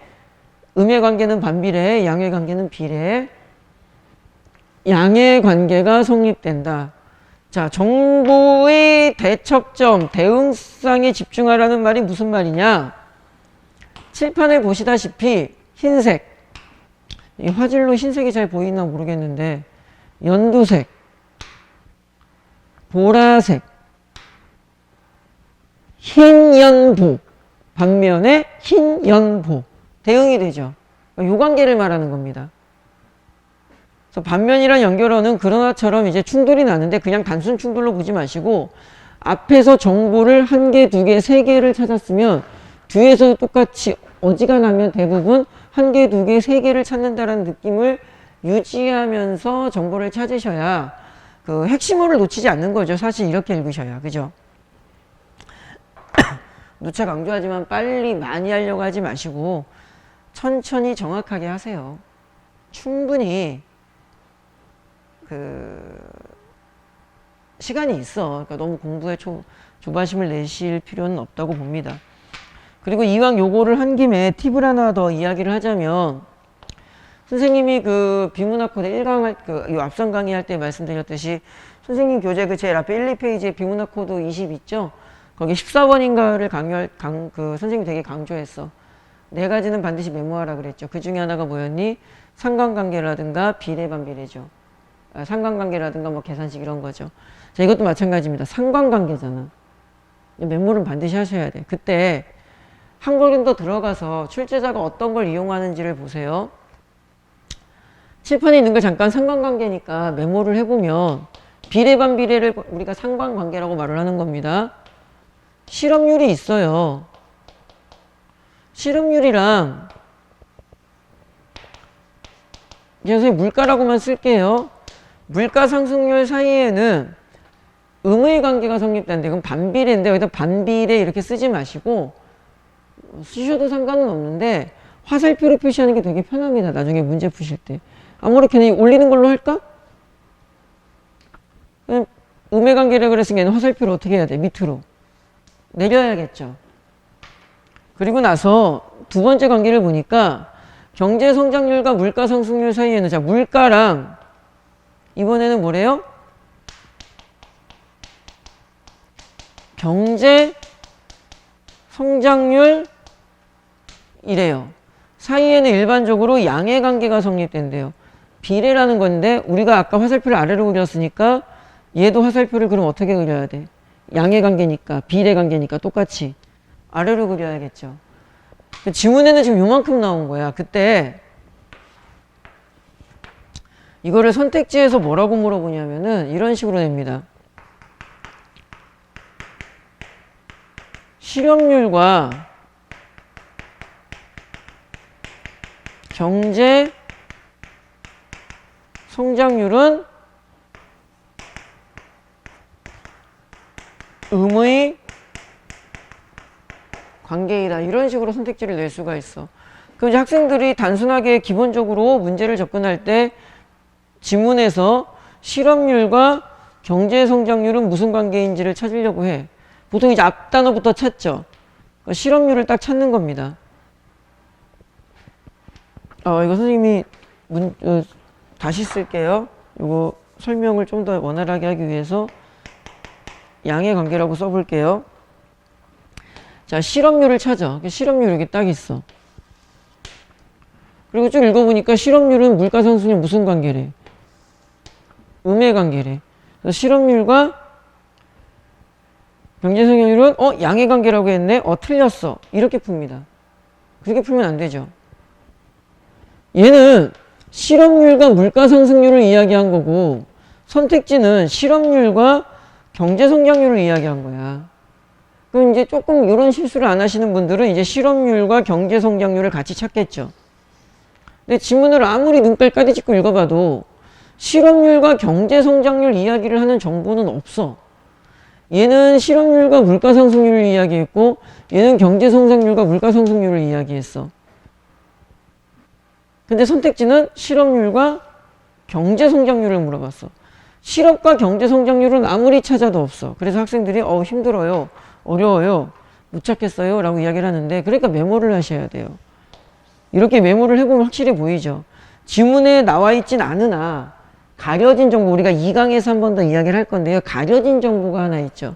음의 관계는 반비례, 양의 관계는 비례. 양의 관계가 성립된다. 자, 정보의 대척점, 대응상에 집중하라는 말이 무슨 말이냐? 칠판을 보시다시피 흰색, 이 화질로 흰색이 잘 보이나 모르겠는데 연두색, 보라색, 흰연보, 반면에 흰연보 대응이 되죠. 이 관계를 말하는 겁니다. 그래서 반면이란 연결어는 그러나처럼 이제 충돌이 나는데 그냥 단순 충돌로 보지 마시고 앞에서 정보를 한 개, 두 개, 세 개를 찾았으면 뒤에서도 똑같이 어지간하면 대부분 한 개, 두 개, 세 개를 찾는다라는 느낌을 유지하면서 정보를 찾으셔야 그 핵심어를 놓치지 않는 거죠. 사실 이렇게 읽으셔야. 그죠? 누차 강조하지만 빨리 많이 하려고 하지 마시고 천천히 정확하게 하세요. 충분히 시간이 있어. 그러니까 너무 공부에 조바심을 내실 필요는 없다고 봅니다. 그리고 이왕 요거를 한 김에 팁을 하나 더 이야기를 하자면 선생님이 그 비문학 코드 1강 요 앞선 강의할 때 말씀드렸듯이 선생님 교재 그 제일 앞에 1, 2페이지에 비문학 코드 20 있죠? 거기 14번인가를 그 선생님이 되게 강조했어. 네 가지는 반드시 메모하라 그랬죠. 그 중에 하나가 뭐였니? 상관관계라든가 비례반비례죠. 상관관계라든가 뭐 계산식 이런 거죠. 자, 이것도 마찬가지입니다. 상관관계잖아. 메모는 반드시 하셔야 돼. 그때 한 걸음 더 들어가서 출제자가 어떤 걸 이용하는지를 보세요. 칠판에 있는 걸 잠깐 상관관계니까 메모를 해보면 비례반비례를 우리가 상관관계라고 말을 하는 겁니다. 실업률이 있어요. 실업률이랑 그래서 물가라고만 쓸게요. 물가 상승률 사이에는 음의 관계가 성립되는데 그건 반비례인데 여기다 반비례 이렇게 쓰지 마시고 쓰셔도 상관은 없는데 화살표로 표시하는 게 되게 편합니다. 나중에 문제 푸실 때. 아무렇게나 올리는 걸로 할까? 음의 관계를 그랬으니까 화살표를 어떻게 해야 돼? 밑으로 내려야겠죠. 그리고 나서 두 번째 관계를 보니까 경제 성장률과 물가 상승률 사이에는 자 물가랑 이번에는 뭐래요? 경제 성장률 이래요. 사이에는 일반적으로 양의 관계가 성립된대요. 비례라는 건데 우리가 아까 화살표를 아래로 그렸으니까 얘도 화살표를 그럼 어떻게 그려야 돼? 양의 관계니까 비례 관계니까 똑같이 아래로 그려야겠죠. 지문에는 지금 요만큼 나온 거야. 그때 이거를 선택지에서 뭐라고 물어보냐면은 이런 식으로 냅니다. 실업률과 경제 성장률은 음의 관계이다. 이런 식으로 선택지를 낼 수가 있어. 그럼 이제 학생들이 단순하게 기본적으로 문제를 접근할 때 지문에서 실업률과 경제 성장률은 무슨 관계인지를 찾으려고 해. 보통 이제 앞 단어부터 찾죠. 그러니까 실업률을 딱 찾는 겁니다. 이거 선생님이 다시 쓸게요. 이거 설명을 좀 더 원활하게 하기 위해서 양의 관계라고 써볼게요. 자, 실업률을 찾아. 실업률 여기 딱 있어. 그리고 쭉 읽어보니까 실업률은 물가상승률 무슨 관계래? 음의 관계래. 그래서 실업률과 경제성장률은 양의 관계라고 했네? 틀렸어. 이렇게 풉니다. 그렇게 풀면 안 되죠. 얘는 실업률과 물가상승률을 이야기한 거고 선택지는 실업률과 경제성장률을 이야기한 거야. 그럼 이제 조금 이런 실수를 안 하시는 분들은 이제 실업률과 경제성장률을 같이 찾겠죠. 근데 지문을 아무리 눈깔 까디짓고 읽어봐도 실업률과 경제성장률 이야기를 하는 정보는 없어. 얘는 실업률과 물가상승률을 이야기했고 얘는 경제성장률과 물가상승률을 이야기했어. 근데 선택지는 실업률과 경제성장률을 물어봤어. 실업과 경제성장률은 아무리 찾아도 없어. 그래서 학생들이 힘들어요, 어려워요, 못 찾겠어요 라고 이야기를 하는데 그러니까 메모를 하셔야 돼요. 이렇게 메모를 해보면 확실히 보이죠. 지문에 나와 있진 않으나 가려진 정보, 우리가 2강에서 한 번 더 이야기를 할 건데요. 가려진 정보가 하나 있죠.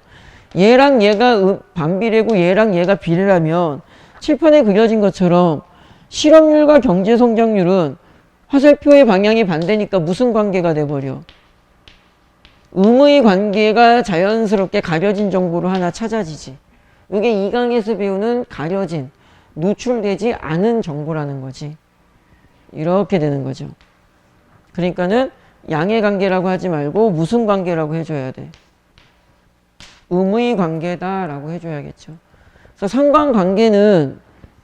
얘랑 얘가 반비례고 얘랑 얘가 비례라면 칠판에 그려진 것처럼 실업률과 경제성장률은 화살표의 방향이 반대니까 무슨 관계가 돼버려? 음의 관계가 자연스럽게 가려진 정보로 하나 찾아지지. 이게 2강에서 배우는 가려진, 노출되지 않은 정보라는 거지. 이렇게 되는 거죠. 그러니까는 양의 관계라고 하지 말고 무슨 관계라고 해줘야 돼? 음의 관계다라고 해줘야겠죠. 그래서 상관관계는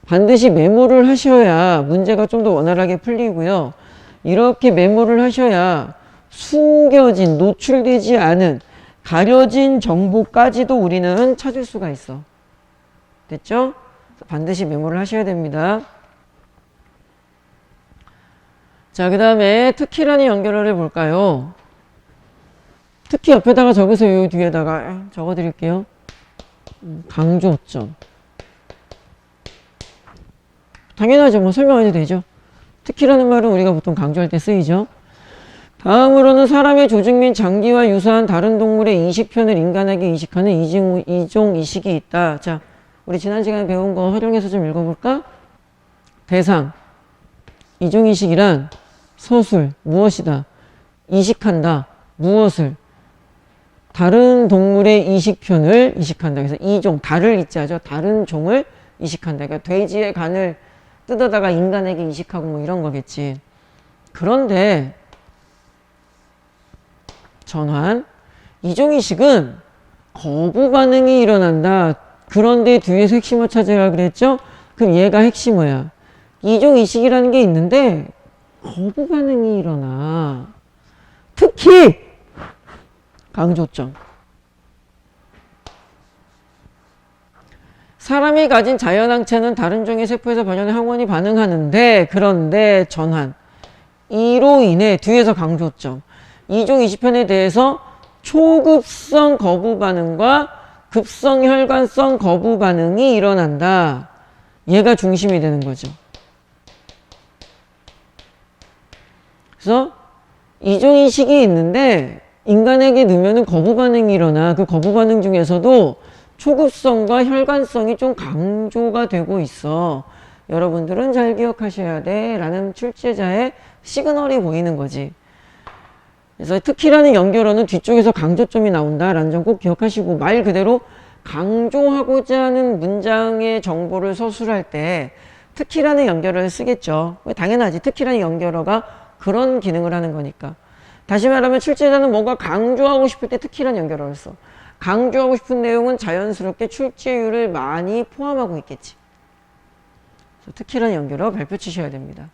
반드시 메모를 하셔야 문제가 좀 더 원활하게 풀리고요. 이렇게 메모를 하셔야 숨겨진, 노출되지 않은, 가려진 정보까지도 우리는 찾을 수가 있어. 됐죠? 반드시 메모를 하셔야 됩니다. 자, 그 다음에 특히라는 연결을 해볼까요? 특히 옆에다가 적으세요. 이 뒤에다가 적어드릴게요. 강조점. 당연하죠. 뭐 설명 안 해도 되죠. 특히라는 말은 우리가 보통 강조할 때 쓰이죠. 다음으로는 사람의 조직 및 장기와 유사한 다른 동물의 이식편을 인간에게 이식하는 이종 이식이 있다. 자, 우리 지난 시간에 배운 거 활용해서 좀 읽어볼까? 대상, 이종 이식이란 서술, 무엇이다? 이식한다, 무엇을? 다른 동물의 이식편을 이식한다. 그래서 이종, 달을 이자죠. 다른 종을 이식한다. 그러니까 돼지의 간을 뜯어다가 인간에게 이식하고 뭐 이런 거겠지. 그런데 전환, 이종 이식은 거부 반응이 일어난다. 그런데 뒤에서 핵심어 찾으라 그랬죠? 그럼 얘가 핵심어야. 이종 이식이라는 게 있는데 거부 반응이 일어나. 특히 강조점. 사람이 가진 자연항체는 다른 종의 세포에서 발현해 항원이 반응하는데, 그런데 전환. 이로 인해 뒤에서 강조점. 이종 이식편에 대해서 초급성 거부 반응과 급성 혈관성 거부 반응이 일어난다. 얘가 중심이 되는 거죠. 그래서 이종 이식이 있는데 인간에게 넣으면 거부 반응이 일어나. 그 거부 반응 중에서도 초급성과 혈관성이 좀 강조가 되고 있어. 여러분들은 잘 기억하셔야 돼 라는 출제자의 시그널이 보이는 거지. 그래서 특히라는 연결어는 뒤쪽에서 강조점이 나온다라는 점 꼭 기억하시고, 말 그대로 강조하고자 하는 문장의 정보를 서술할 때 특히라는 연결어를 쓰겠죠. 당연하지. 특히라는 연결어가 그런 기능을 하는 거니까. 다시 말하면 출제자는 뭔가 강조하고 싶을 때 특히라는 연결어를 써. 강조하고 싶은 내용은 자연스럽게 출제율을 많이 포함하고 있겠지. 그래서 특히라는 연결어 발표 치셔야 됩니다.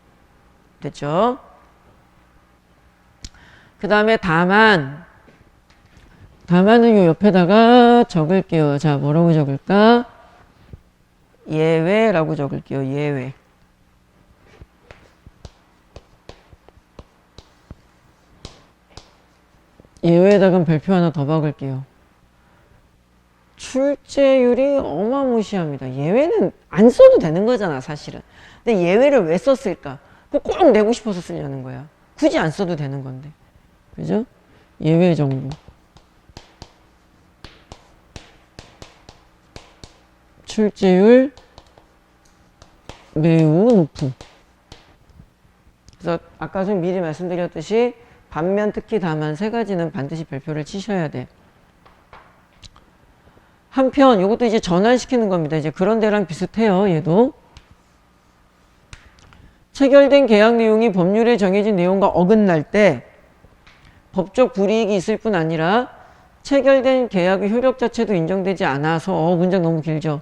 됐죠? 그 다음에 다만. 다만은 요 옆에다가 적을게요. 자, 뭐라고 적을까? 예외라고 적을게요. 예외. 예외에다가 별표 하나 더 박을게요. 출제율이 어마무시합니다. 예외는 안 써도 되는 거잖아, 사실은. 근데 예외를 왜 썼을까? 꼭 내고 싶어서 쓰려는 거야. 굳이 안 써도 되는 건데. 그죠? 예외 정보. 출제율 매우 높음. 그래서 아까 좀 미리 말씀드렸듯이 반면, 특히, 다만 세 가지는 반드시 별표를 치셔야 돼. 한편 이것도 이제 전환시키는 겁니다. 이제 그런 데랑 비슷해요. 얘도. 체결된 계약 내용이 법률에 정해진 내용과 어긋날 때 법적 불이익이 있을 뿐 아니라 체결된 계약의 효력 자체도 인정되지 않아서 문장 너무 길죠.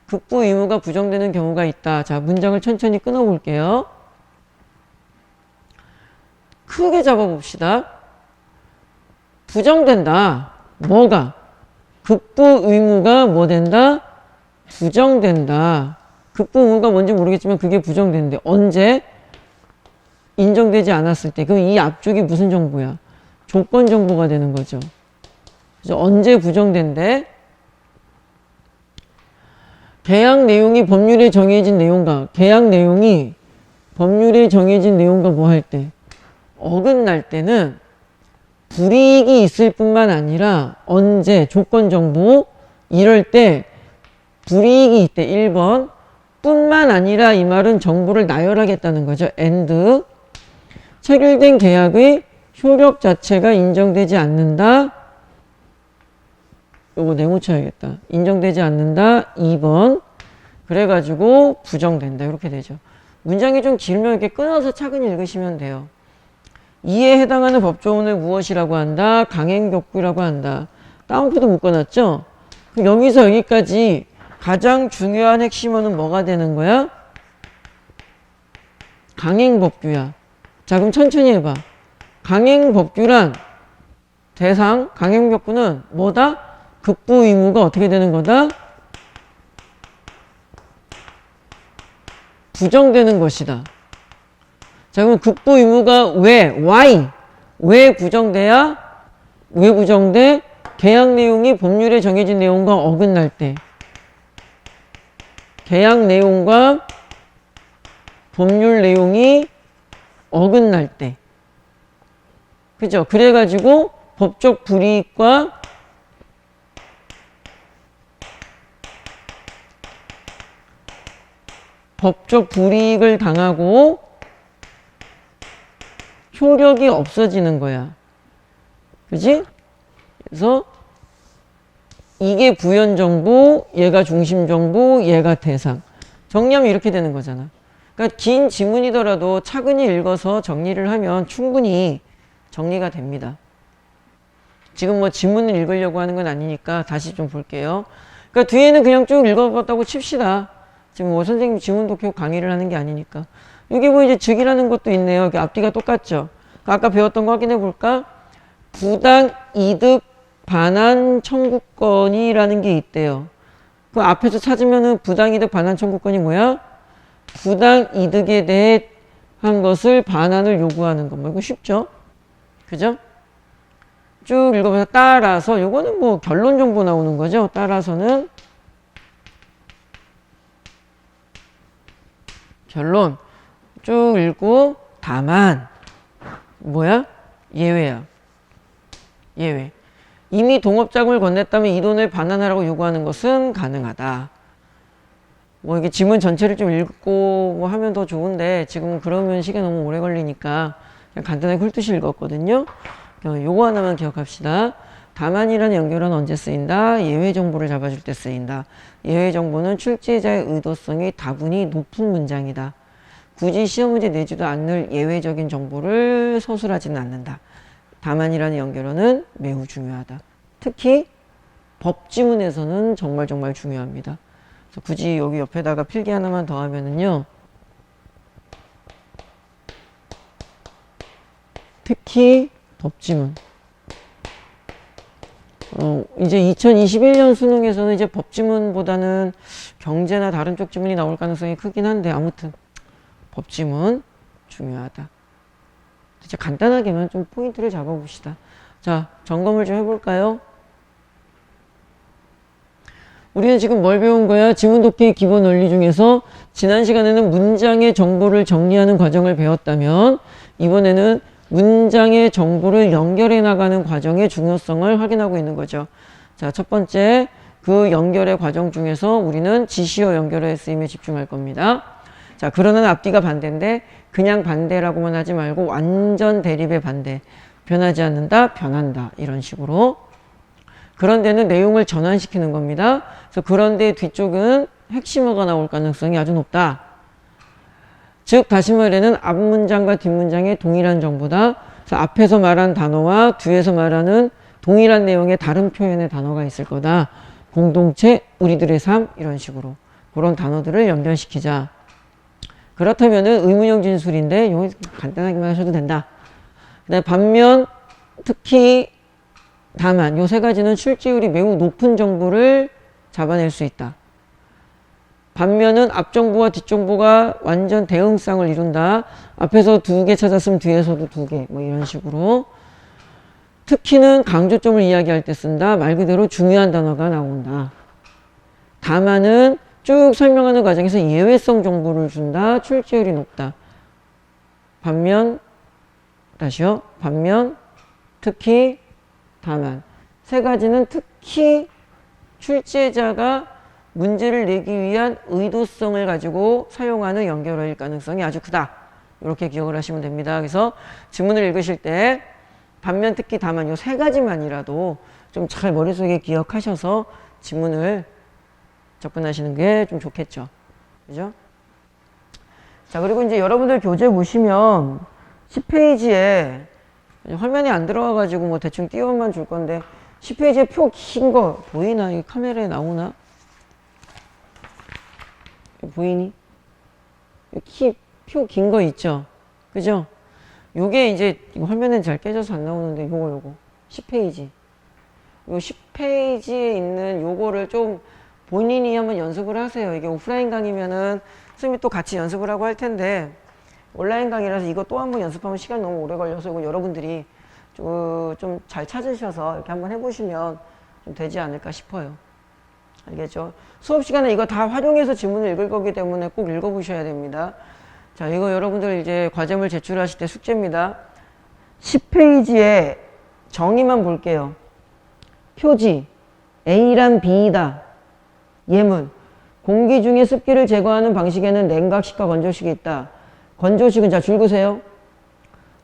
급부 의무가 부정되는 경우가 있다. 자, 문장을 천천히 끊어볼게요. 크게 잡아봅시다. 부정된다. 뭐가? 급부 의무가 뭐 된다? 부정된다. 급부 의무가 뭔지 모르겠지만 그게 부정된대. 언제? 인정되지 않았을 때. 그럼 이 앞쪽이 무슨 정보야? 조건 정보가 되는 거죠. 그래서 언제 부정된대? 계약 내용이 법률에 정해진 내용과 계약 내용이 법률에 정해진 내용과 뭐 할 때? 어긋날 때는 불이익이 있을 뿐만 아니라 언제? 조건 정보. 이럴 때 불이익이 있대. 1번. 뿐만 아니라 이 말은 정보를 나열하겠다는 거죠. and. 체결된 계약의 효력 자체가 인정되지 않는다. 요거 네모 쳐야겠다. 인정되지 않는다. 2번. 그래가지고 부정된다. 이렇게 되죠. 문장이 좀 길면 이렇게 끊어서 차근히 읽으시면 돼요. 이에 해당하는 법조문을 무엇이라고 한다? 강행격부라고 한다. 따옴표도 묶어놨죠? 그럼 여기서 여기까지 가장 중요한 핵심어는 뭐가 되는 거야? 강행법규야. 자, 그럼 천천히 해봐. 강행법규란 대상, 강행법규는 뭐다? 급부 의무가 어떻게 되는 거다? 부정되는 것이다. 자, 그럼 급부 의무가 왜? why? 왜 부정돼야? 왜 부정돼? 계약 내용이 법률에 정해진 내용과 어긋날 때. 계약 내용과 법률 내용이 어긋날 때. 그죠? 그래가지고 법적 불이익과 법적 불이익을 당하고 효력이 없어지는 거야. 그지? 그래서 이게 부연정보, 얘가 중심정보, 얘가 대상. 정리하면 이렇게 되는 거잖아. 그러니까 긴 지문이더라도 차근히 읽어서 정리를 하면 충분히 정리가 됩니다. 지금 뭐 지문을 읽으려고 하는 건 아니니까 다시 좀 볼게요. 그러니까 뒤에는 그냥 쭉 읽어봤다고 칩시다. 지금 뭐 선생님 지문 독해 강의를 하는 게 아니니까. 여기 뭐 이제 즉이라는 것도 있네요. 여기 앞뒤가 똑같죠. 아까 배웠던 거 확인해 볼까? 부당 이득 반환 청구권이라는 게 있대요. 그 앞에서 찾으면은 부당 이득 반환 청구권이 뭐야? 부당 이득에 대해 한 것을 반환을 요구하는 거. 뭐 이거 쉽죠? 그죠? 쭉 읽어봐서 따라서 요거는 뭐 결론 정보 나오는 거죠. 따라서는 결론 쭉 읽고 다만 뭐야? 예외야. 예외. 이미 동업자금을 건넸다면 이 돈을 반환하라고 요구하는 것은 가능하다. 뭐 이게 지문 전체를 좀 읽고 뭐 하면 더 좋은데 지금은 그러면 시간 너무 오래 걸리니까 그냥 간단하게 훑듯이 읽었거든요. 요거 하나만 기억합시다. 다만이라는 연결은 언제 쓰인다? 예외 정보를 잡아줄 때 쓰인다. 예외 정보는 출제자의 의도성이 다분히 높은 문장이다. 굳이 시험 문제 내지도 않을 예외적인 정보를 서술하지는 않는다. 다만이라는 연결어는 매우 중요하다. 특히 법지문에서는 정말 중요합니다. 그래서 굳이 여기 옆에다가 필기 하나만 더 하면은요. 특히 법지문. 이제 2021년 수능에서는 이제 법지문보다는 경제나 다른 쪽 지문이 나올 가능성이 크긴 한데 아무튼 법지문 중요하다. 이제 간단하게만 좀 포인트를 잡아봅시다. 자, 점검을 좀 해볼까요? 우리는 지금 뭘 배운 거야? 지문 독해의 기본 원리 중에서 지난 시간에는 문장의 정보를 정리하는 과정을 배웠다면 이번에는 문장의 정보를 연결해 나가는 과정의 중요성을 확인하고 있는 거죠. 자, 첫 번째 그 연결의 과정 중에서 우리는 지시어 연결어의 쓰임에 집중할 겁니다. 자, 그러는 앞뒤가 반대인데 그냥 반대라고만 하지 말고 완전 대립의 반대. 변하지 않는다, 변한다. 이런 식으로. 그런 데는 내용을 전환시키는 겁니다. 그래서 그런데 뒤쪽은 핵심어가 나올 가능성이 아주 높다. 즉 다시 말하는 앞문장과 뒷문장의 동일한 정보다. 그래서 앞에서 말한 단어와 뒤에서 말하는 동일한 내용의 다른 표현의 단어가 있을 거다. 공동체, 우리들의 삶 이런 식으로 그런 단어들을 연결시키자. 그렇다면은 의문형 진술인데 이거 간단하게만 하셔도 된다. 그다음에 반면 특히 다만 요 세 가지는 출제율이 매우 높은 정보를 잡아낼 수 있다. 반면은 앞정보와 뒷정보가 완전 대응상을 이룬다. 앞에서 2개 찾았으면 뒤에서도 2개 뭐 이런 식으로. 특히는 강조점을 이야기할 때 쓴다. 말 그대로 중요한 단어가 나온다. 다만은 쭉 설명하는 과정에서 예외성 정보를 준다. 출제율이 높다. 반면 다시요. 반면 특히 다만 세 가지는 특히 출제자가 문제를 내기 위한 의도성을 가지고 사용하는 연결어일 가능성이 아주 크다. 이렇게 기억을 하시면 됩니다. 그래서 지문을 읽으실 때 반면 특히 다만 이 세 가지만이라도 좀 잘 머릿속에 기억하셔서 지문을 접근하시는 게 좀 좋겠죠. 그죠? 자, 그리고 이제 여러분들 교재 보시면 10페이지에 화면이 안 들어와가지고 뭐 대충 띄워만 줄 건데 10페이지에 표 긴 거 보이나? 이 카메라에 나오나? 보이니? 표 긴 거 있죠? 그죠? 요게 이제 화면엔 잘 깨져서 안 나오는데 요거 10페이지 요 10페이지에 있는 요거를 좀 본인이 한번 연습을 하세요. 이게 오프라인 강의면은 선생님이 또 같이 연습을 하고 할 텐데 온라인 강의라서 이거 또 한번 연습하면 시간이 너무 오래 걸려서 이거 여러분들이 좀 잘 찾으셔서 이렇게 한번 해보시면 좀 되지 않을까 싶어요. 알겠죠? 수업 시간에 이거 다 활용해서 지문을 읽을 거기 때문에 꼭 읽어보셔야 됩니다. 자, 이거 여러분들 이제 과제물 제출하실 때 숙제입니다. 10페이지에 정의만 볼게요. 표지 A란 B이다. 예문 공기 중에 습기를 제거하는 방식에는 냉각식과 건조식이 있다. 건조식은 자 줄그세요.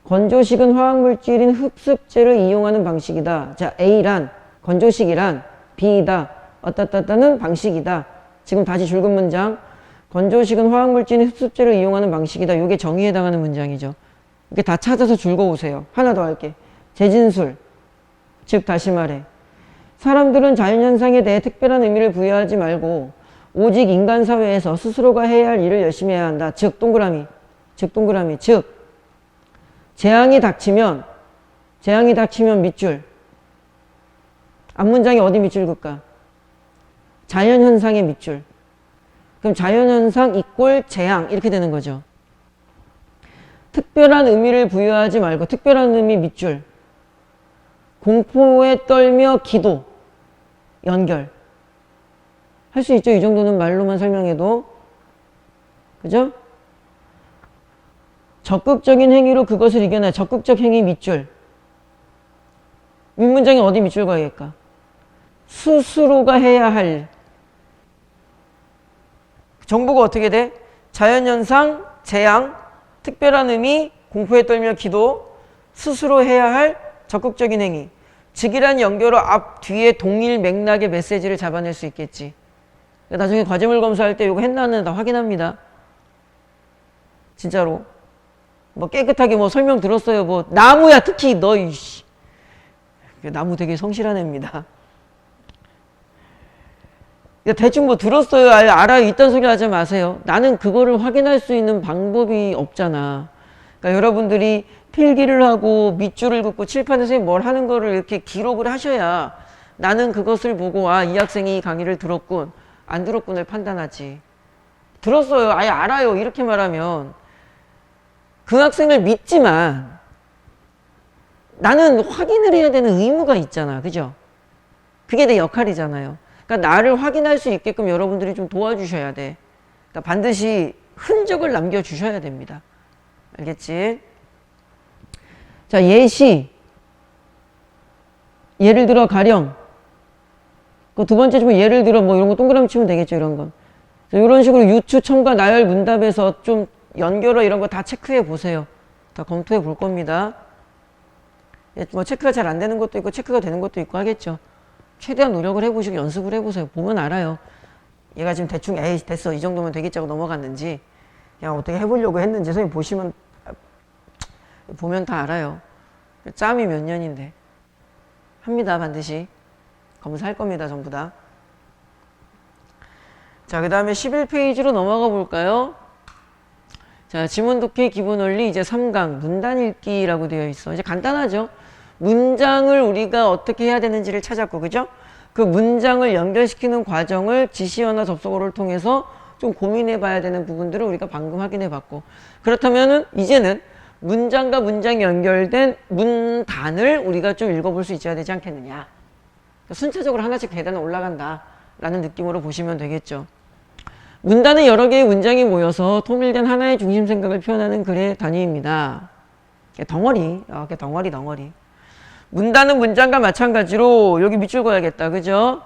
건조식은 화학물질인 흡습제를 이용하는 방식이다. 자 A란 건조식이란 B이다. 어따따따는 방식이다. 지금 다시 줄근 문장. 건조식은 화학물질인 흡습제를 이용하는 방식이다. 이게 정의에 해당하는 문장이죠. 이렇게 다 찾아서 줄거오세요. 하나 더 할게. 재진술. 즉 다시 말해 사람들은 자연현상에 대해 특별한 의미를 부여하지 말고 오직 인간 사회에서 스스로가 해야 할 일을 열심히 해야 한다. 즉 동그라미. 즉 재앙이 닥치면 밑줄. 앞문장에 어디 밑줄 긋까? 자연현상의 밑줄. 그럼 자연현상 이꼴 재앙 이렇게 되는 거죠. 특별한 의미를 부여하지 말고 특별한 의미 밑줄. 공포에 떨며 기도. 연결. 할 수 있죠. 이 정도는 말로만 설명해도. 그죠? 적극적인 행위로 그것을 이겨내. 적극적 행위 밑줄. 윗문장에 어디 밑줄 가야겠까? 스스로가 해야 할. 정보가 어떻게 돼? 자연현상, 재앙, 특별한 의미, 공포에 떨며 기도, 스스로 해야 할 적극적인 행위. 즉이란 연결어 앞 뒤에 동일 맥락의 메시지를 잡아낼 수 있겠지. 나중에 과제물 검사할 때 이거 했나는 다 확인합니다. 진짜로. 뭐 깨끗하게 뭐 설명 들었어요. 뭐 나무야 특히 너 이씨. 나무 되게 성실한 애입니다. 대충 뭐 들었어요. 알아요. 이딴 소리 하지 마세요. 나는 그거를 확인할 수 있는 방법이 없잖아. 그러니까 여러분들이 필기를 하고 밑줄을 긋고 칠판에서 뭘 하는 거를 이렇게 기록을 하셔야 나는 그것을 보고 아, 이 학생이 강의를 들었군, 안 들었군을 판단하지. 들었어요. 아예 알아요. 이렇게 말하면 그 학생을 믿지만 나는 확인을 해야 되는 의무가 있잖아. 그죠? 그게 내 역할이잖아요. 그러니까 나를 확인할 수 있게끔 여러분들이 좀 도와주셔야 돼. 그러니까 반드시 흔적을 남겨주셔야 됩니다. 알겠지? 자, 예시. 예를 들어 가령. 그 두 번째 좀 예를 들어 뭐 이런 거 동그라미 치면 되겠죠. 이런 건. 이런 식으로 유추, 첨가, 나열, 문답에서 좀 연결어 이런 거 다 체크해 보세요. 다 검토해 볼 겁니다. 뭐 체크가 잘 안 되는 것도 있고 체크가 되는 것도 있고 하겠죠. 최대한 노력을 해보시고 연습을 해보세요. 보면 알아요. 얘가 지금 대충 에이 됐어 이 정도면 되겠지 하고 넘어갔는지 그냥 어떻게 해보려고 했는지 선생님 보면 다 알아요. 짬이 몇 년인데 합니다. 반드시 검사할 겁니다. 전부 다. 자, 그 다음에 11페이지로 넘어가 볼까요? 자, 지문 독해 기본 원리 이제 3강 문단 읽기라고 되어 있어. 이제 간단하죠. 문장을 우리가 어떻게 해야 되는지를 찾았고, 그죠? 그 문장을 연결시키는 과정을 지시어나 접속어를 통해서 좀 고민해 봐야 되는 부분들을 우리가 방금 확인해 봤고, 그렇다면은 이제는 문장과 문장이 연결된 문단을 우리가 좀 읽어볼 수 있어야 되지 않겠느냐. 순차적으로 하나씩 계단을 올라간다 라는 느낌으로 보시면 되겠죠. 문단은 여러 개의 문장이 모여서 통일된 하나의 중심 생각을 표현하는 글의 단위입니다. 덩어리. 덩어리. 문단은 문장과 마찬가지로 여기 밑줄 그어야겠다. 그죠?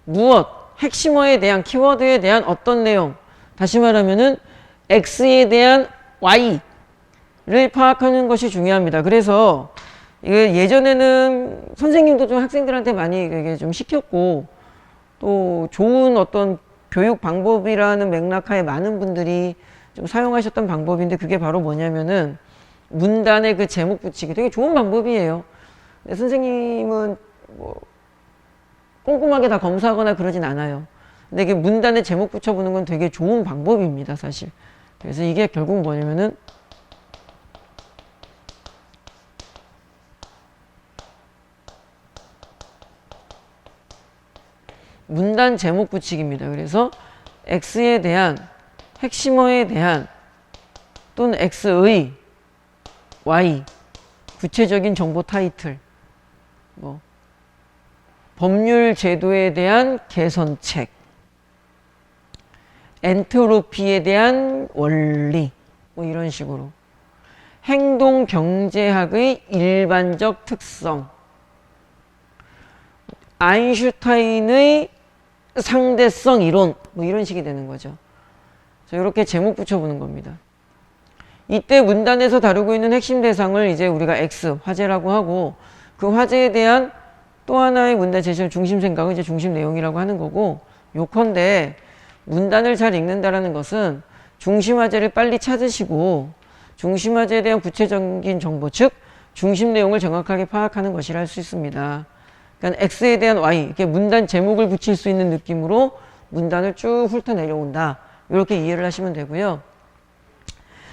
무엇, 핵심어에 대한 키워드에 대한 어떤 내용. 다시 말하면은 X에 대한 Y를 파악하는 것이 중요합니다. 그래서 예전에는 선생님도 좀 학생들한테 많이 이게 좀 시켰고 또 좋은 어떤 교육 방법이라는 맥락하에 많은 분들이 좀 사용하셨던 방법인데 그게 바로 뭐냐면은 문단에 그 제목 붙이기 되게 좋은 방법이에요. 근데 선생님은 뭐 꼼꼼하게 다 검사하거나 그러진 않아요. 근데 이게 문단에 제목 붙여보는 건 되게 좋은 방법입니다, 사실. 그래서 이게 결국 뭐냐면은 문단 제목 붙이기입니다. 그래서 X에 대한 핵심어에 대한 또는 X의 Y 구체적인 정보 타이틀 뭐 법률 제도에 대한 개선책 엔트로피에 대한 원리, 뭐 이런 식으로. 행동 경제학의 일반적 특성, 아인슈타인의 상대성 이론, 뭐 이런 식이 되는 거죠. 자, 이렇게 제목 붙여보는 겁니다. 이때 문단에서 다루고 있는 핵심 대상을 이제 우리가 X, 화제라고 하고, 그 화제에 대한 또 하나의 문단 제시의 중심 생각은 이제 중심 내용이라고 하는 거고, 요컨대 문단을 잘 읽는다라는 것은 중심 화제를 빨리 찾으시고, 중심 화제에 대한 구체적인 정보, 즉 중심 내용을 정확하게 파악하는 것이라 할 수 있습니다. 그러니까 X에 대한 Y, 이렇게 문단 제목을 붙일 수 있는 느낌으로 문단을 쭉 훑어내려온다. 이렇게 이해를 하시면 되고요.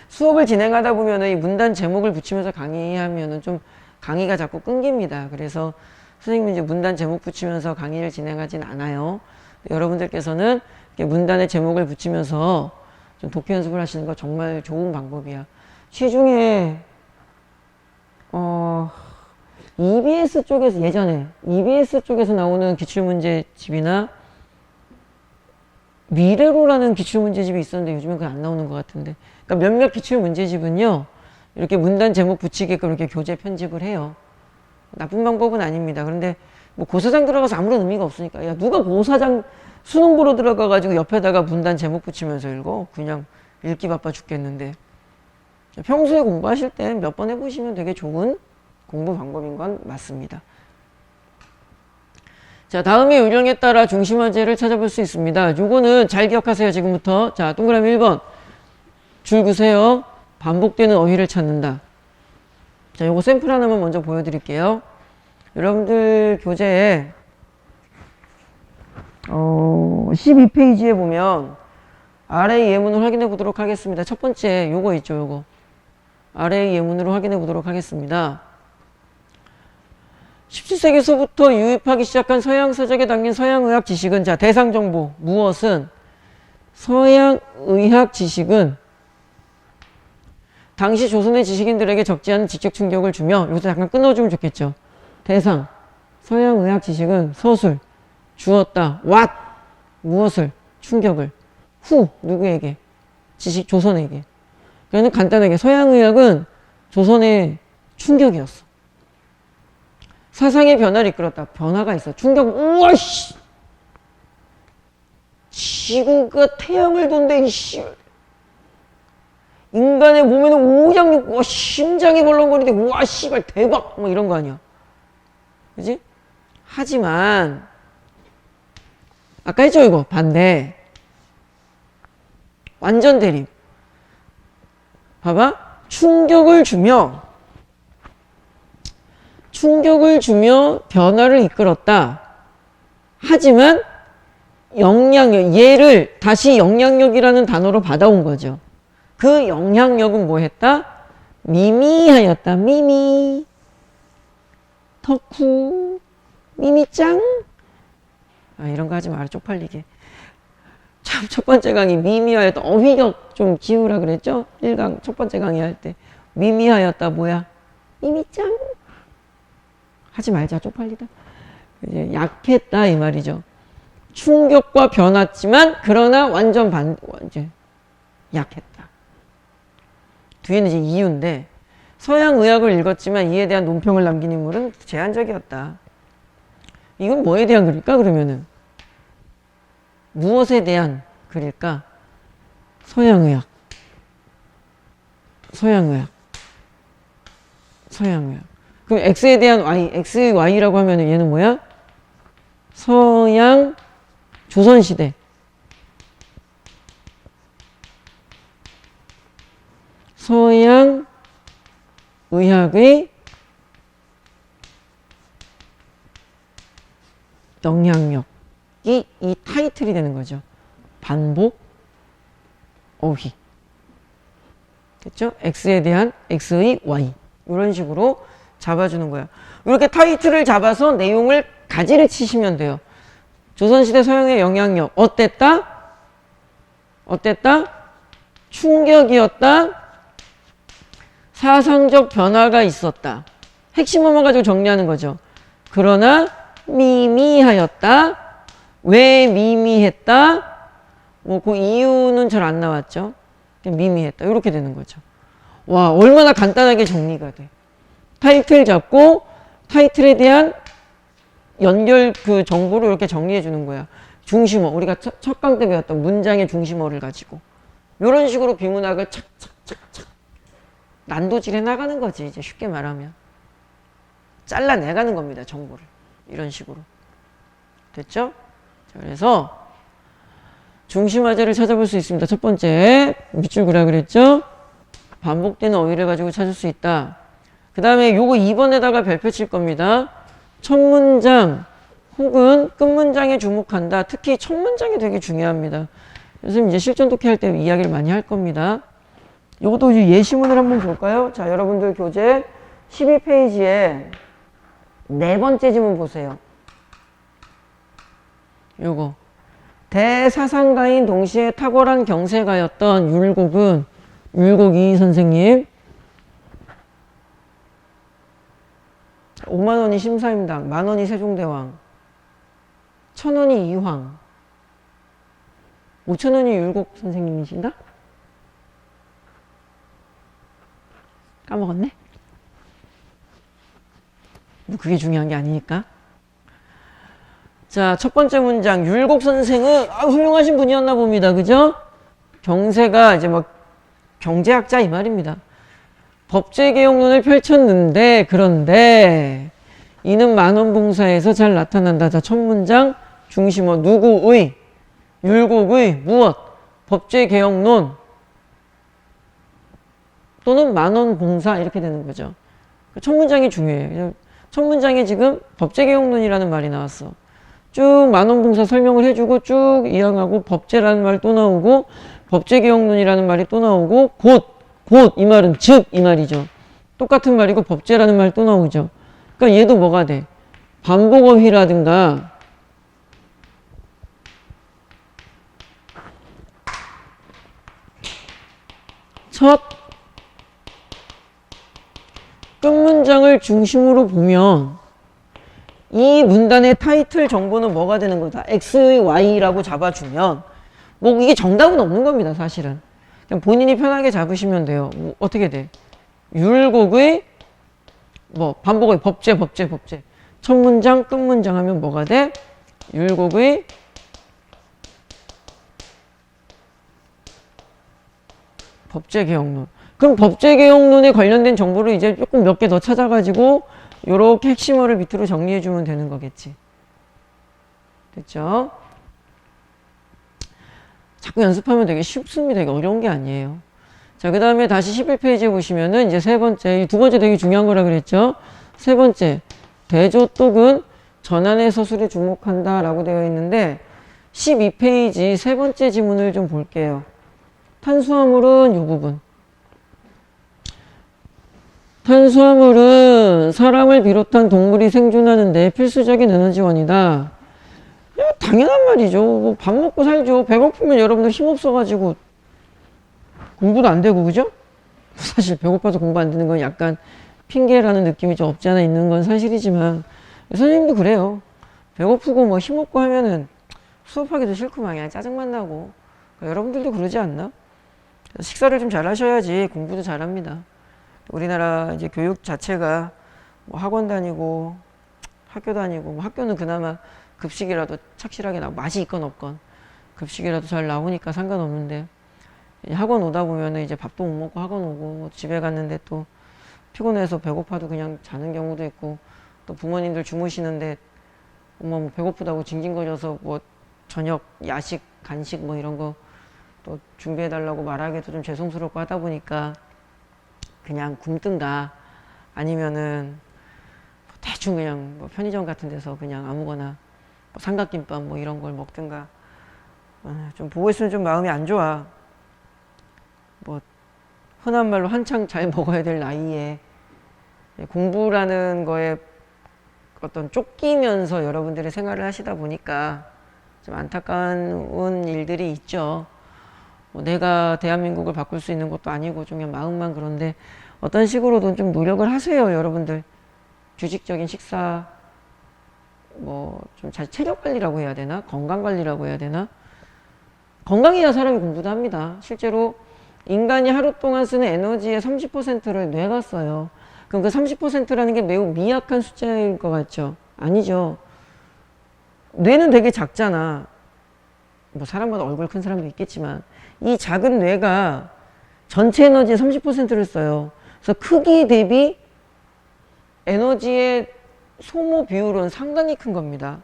수업을 진행하다 보면은 이 문단 제목을 붙이면서 강의하면은 좀 강의가 자꾸 끊깁니다. 그래서 선생님이 이제 문단 제목 붙이면서 강의를 진행하진 않아요. 여러분들께서는 문단의 제목을 붙이면서 좀 독해 연습을 하시는 거 정말 좋은 방법이야. 시중에 EBS 쪽에서 예전에 EBS 쪽에서 나오는 기출문제집이나 미래로라는 기출문제집이 있었는데 요즘엔 그게 안 나오는 것 같은데, 그러니까 몇몇 기출문제집은요 이렇게 문단 제목 붙이게끔 이렇게 교재 편집을 해요. 나쁜 방법은 아닙니다. 그런데 뭐 고사장 들어가서 아무런 의미가 없으니까, 야 누가 고사장 수능 보러 들어가가지고 옆에다가 문단 제목 붙이면서 읽어? 그냥 읽기 바빠 죽겠는데. 평소에 공부하실 때 몇 번 해보시면 되게 좋은 공부 방법인 건 맞습니다. 자, 다음에 요령에 따라 중심 화제를 찾아볼 수 있습니다. 요거는 잘 기억하세요, 지금부터. 자, 동그라미 1번. 줄 그세요. 반복되는 어휘를 찾는다. 자, 요거 샘플 하나만 먼저 보여드릴게요. 여러분들 교재에 12페이지에 보면 아래의 예문을 확인해 보도록 하겠습니다. 첫 번째 요거 있죠, 요거. 아래의 예문으로 확인해 보도록 하겠습니다. 17세기서부터 유입하기 시작한 서양 서적에 담긴 서양의학 지식은, 자, 대상 정보, 무엇은? 서양의학 지식은 당시 조선의 지식인들에게 적지 않은 지적 충격을 주며, 여기서 잠깐 끊어주면 좋겠죠. 대상, 서양의학 지식은 서술, 주었다. what, 무엇을? 충격을. who, 누구에게? 지식, 조선에게. 그러니까 간단하게 서양의학은 조선의 충격이었어. 사상의 변화를 이끌었다. 변화가 있어. 충격. 우와 씨. 지구가 태양을 돈대. 이씨. 인간의 몸에는 오장육, 와 심장이 벌렁거리는데 우와 씨발 대박. 뭐 이런 거 아니야. 그지? 하지만 아까 했죠 이거 반대. 완전 대립. 봐봐. 충격을 주며 변화를 이끌었다. 하지만 영향력, 얘를 다시 영향력이라는 단어로 받아온 거죠. 그 영향력은 뭐 했다? 미미하였다. 미미. 덕후. 미미짱. 아, 이런 거 하지 마라. 쪽팔리게. 참, 첫 번째 강의 미미하였다. 어휘력 좀 지우라 그랬죠? 1강 첫 번째 강의 할 때. 미미하였다. 뭐야? 미미짱. 하지 말자. 쪽팔리다. 이제 약했다. 이 말이죠. 충격과 변했지만, 그러나 완전 이제 약했다. 뒤에는 이제 이유인데, 서양 의학을 읽었지만 이에 대한 논평을 남긴 인물은 제한적이었다. 이건 뭐에 대한 글일까, 그러면은? 무엇에 대한 글일까? 서양의학. 그럼 X에 대한 Y, X의 Y라고 하면은 얘는 뭐야? 서양 조선시대. 서양 의학의 영향력이 이 타이틀이 되는 거죠. 반복 어휘. 됐죠? X에 대한 X의 Y. 이런 식으로 잡아주는 거야. 이렇게 타이틀을 잡아서 내용을 가지를 치시면 돼요. 조선시대 서양의 영향력. 어땠다? 충격이었다. 사상적 변화가 있었다. 핵심어만 가지고 정리하는 거죠. 그러나 미미하였다. 왜 미미했다? 뭐 그 이유는 잘 안 나왔죠. 그냥 미미했다. 이렇게 되는 거죠. 와, 얼마나 간단하게 정리가 돼. 타이틀 잡고 타이틀에 대한 연결 그 정보를 이렇게 정리해 주는 거야. 중심어. 우리가 첫 강 때 배웠던 문장의 중심어를 가지고. 이런 식으로 비문학을 착착착착 난도질해 나가는 거지. 이제 쉽게 말하면. 잘라내가는 겁니다. 정보를. 이런 식으로. 됐죠? 자, 그래서 중심화제를 찾아볼 수 있습니다. 첫 번째, 밑줄 그라 그랬죠? 반복되는 어휘를 가지고 찾을 수 있다. 그 다음에 요거 2번에다가 별표 칠 겁니다. 첫 문장 혹은 끝 문장에 주목한다. 특히 첫 문장이 되게 중요합니다. 선생님 이제 실전 독해 할 때 이야기를 많이 할 겁니다. 요것도 예시문을 한번 볼까요? 자, 여러분들 교재 12페이지에 네 번째 지문 보세요. 요거. 대사상가인 동시에 탁월한 경세가였던 율곡은 율곡이 선생님 5만원이 심사임당, 만원이 세종대왕, 1,000원이 이황, 5,000원이 율곡 선생님이신가? 까먹었네? 뭐 그게 중요한 게 아니니까. 자, 첫 번째 문장. 율곡 선생은 훌륭하신 분이었나 봅니다. 그죠? 경세가 이제 막 경제학자 이 말입니다. 법제개혁론을 펼쳤는데, 그런데 이는 만원봉사에서 잘 나타난다. 자, 첫 문장 중심어 누구의, 율곡의 무엇, 법제개혁론 또는 만원봉사 이렇게 되는 거죠. 첫 문장이 중요해요. 첫 문장에 지금 법제개혁론이라는 말이 나왔어. 쭉 만원봉사 설명을 해주고 쭉 이양하고 법제라는 말 또 나오고 법제개혁론이라는 말이 또 나오고 곧 이 말은 즉 이 말이죠. 똑같은 말이고 법제라는 말 또 나오죠. 그러니까 얘도 뭐가 돼? 반복어휘라든가 첫 끝문장을 중심으로 보면 이 문단의 타이틀 정보는 뭐가 되는 거다? X, Y라고 잡아주면 뭐 이게 정답은 없는 겁니다. 사실은. 그냥 본인이 편하게 잡으시면 돼요. 뭐 어떻게 돼? 율곡의 뭐 반복의 법제. 첫 문장, 끝 문장 하면 뭐가 돼? 율곡의 법제개혁론. 그럼 법제개혁론에 관련된 정보를 이제 조금 몇 개 더 찾아가지고 요렇게 핵심어를 밑으로 정리해주면 되는 거겠지. 됐죠? 자꾸 연습하면 되게 쉽습니다. 되게 어려운 게 아니에요. 자, 그 다음에 다시 11페이지에 보시면은 이제 세 번째, 두 번째 되게 중요한 거라 그랬죠? 세 번째, 대조독은 전환의 서술에 주목한다 라고 되어 있는데 12페이지 세 번째 지문을 좀 볼게요. 탄수화물은 이 부분. 탄수화물은 사람을 비롯한 동물이 생존하는 데 필수적인 에너지원이다. 당연한 말이죠. 뭐 밥 먹고 살죠. 배고프면 여러분들 힘없어가지고 공부도 안 되고, 그죠? 사실 배고파서 공부 안 되는 건 약간 핑계라는 느낌이 좀 없지 않아 있는 건 사실이지만 선생님도 그래요. 배고프고 뭐 힘없고 하면은 수업하기도 싫고 막 짜증만 나고. 여러분들도 그러지 않나? 식사를 좀 잘 하셔야지 공부도 잘합니다. 우리나라 이제 교육 자체가 뭐 학원 다니고 학교 다니고 뭐 학교는 그나마 급식이라도 착실하게 나오고 맛이 있건 없건 급식이라도 잘 나오니까 상관없는데 학원 오다 보면은 이제 밥도 못 먹고 학원 오고 집에 갔는데 또 피곤해서 배고파도 그냥 자는 경우도 있고 또 부모님들 주무시는데 엄마 뭐 배고프다고 징징거려서 뭐 저녁 야식 간식 뭐 이런 거 또 준비해 달라고 말하기도 좀 죄송스럽고 하다 보니까 그냥 굶든가 아니면은 대충 그냥 뭐 편의점 같은 데서 그냥 아무거나 뭐 삼각김밥 뭐 이런 걸 먹든가 좀 보고 있으면 좀 마음이 안 좋아. 뭐 흔한 말로 한창 잘 먹어야 될 나이에 공부라는 거에 어떤 쫓기면서 여러분들이 생활을 하시다 보니까 좀 안타까운 일들이 있죠. 뭐 내가 대한민국을 바꿀 수 있는 것도 아니고 좀 그냥 마음만 그런데 어떤 식으로든 좀 노력을 하세요. 여러분들 규칙적인 식사 뭐 좀 잘 체력 관리라고 해야 되나 건강 관리라고 해야 되나 건강해야 사람이 공부도 합니다. 실제로 인간이 하루 동안 쓰는 에너지의 30%를 뇌가 써요. 그럼 그 30%라는 게 매우 미약한 숫자일 것 같죠? 아니죠. 뇌는 되게 작잖아. 뭐 사람마다 얼굴 큰 사람도 있겠지만 이 작은 뇌가 전체 에너지의 30%를 써요. 그래서 크기 대비 에너지의 소모 비율은 상당히 큰 겁니다.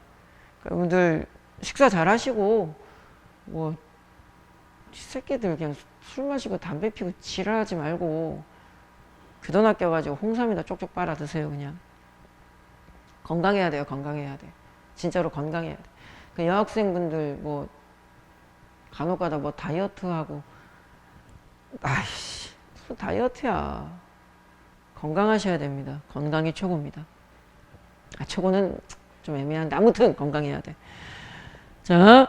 여러분들 식사 잘 하시고 뭐 새끼들 그냥 술 마시고 담배 피고 지랄하지 말고 그 돈 아껴가지고 홍삼이나 쪽쪽 빨아 드세요. 그냥 건강해야 돼요. 건강해야 돼. 진짜로 건강해야 돼. 그 여학생분들 뭐 간혹가다 뭐 다이어트하고 아이씨 무슨 다이어트야. 건강하셔야 됩니다. 건강이 최고입니다. 최고는 좀 애매한데 아무튼 건강해야 돼. 자,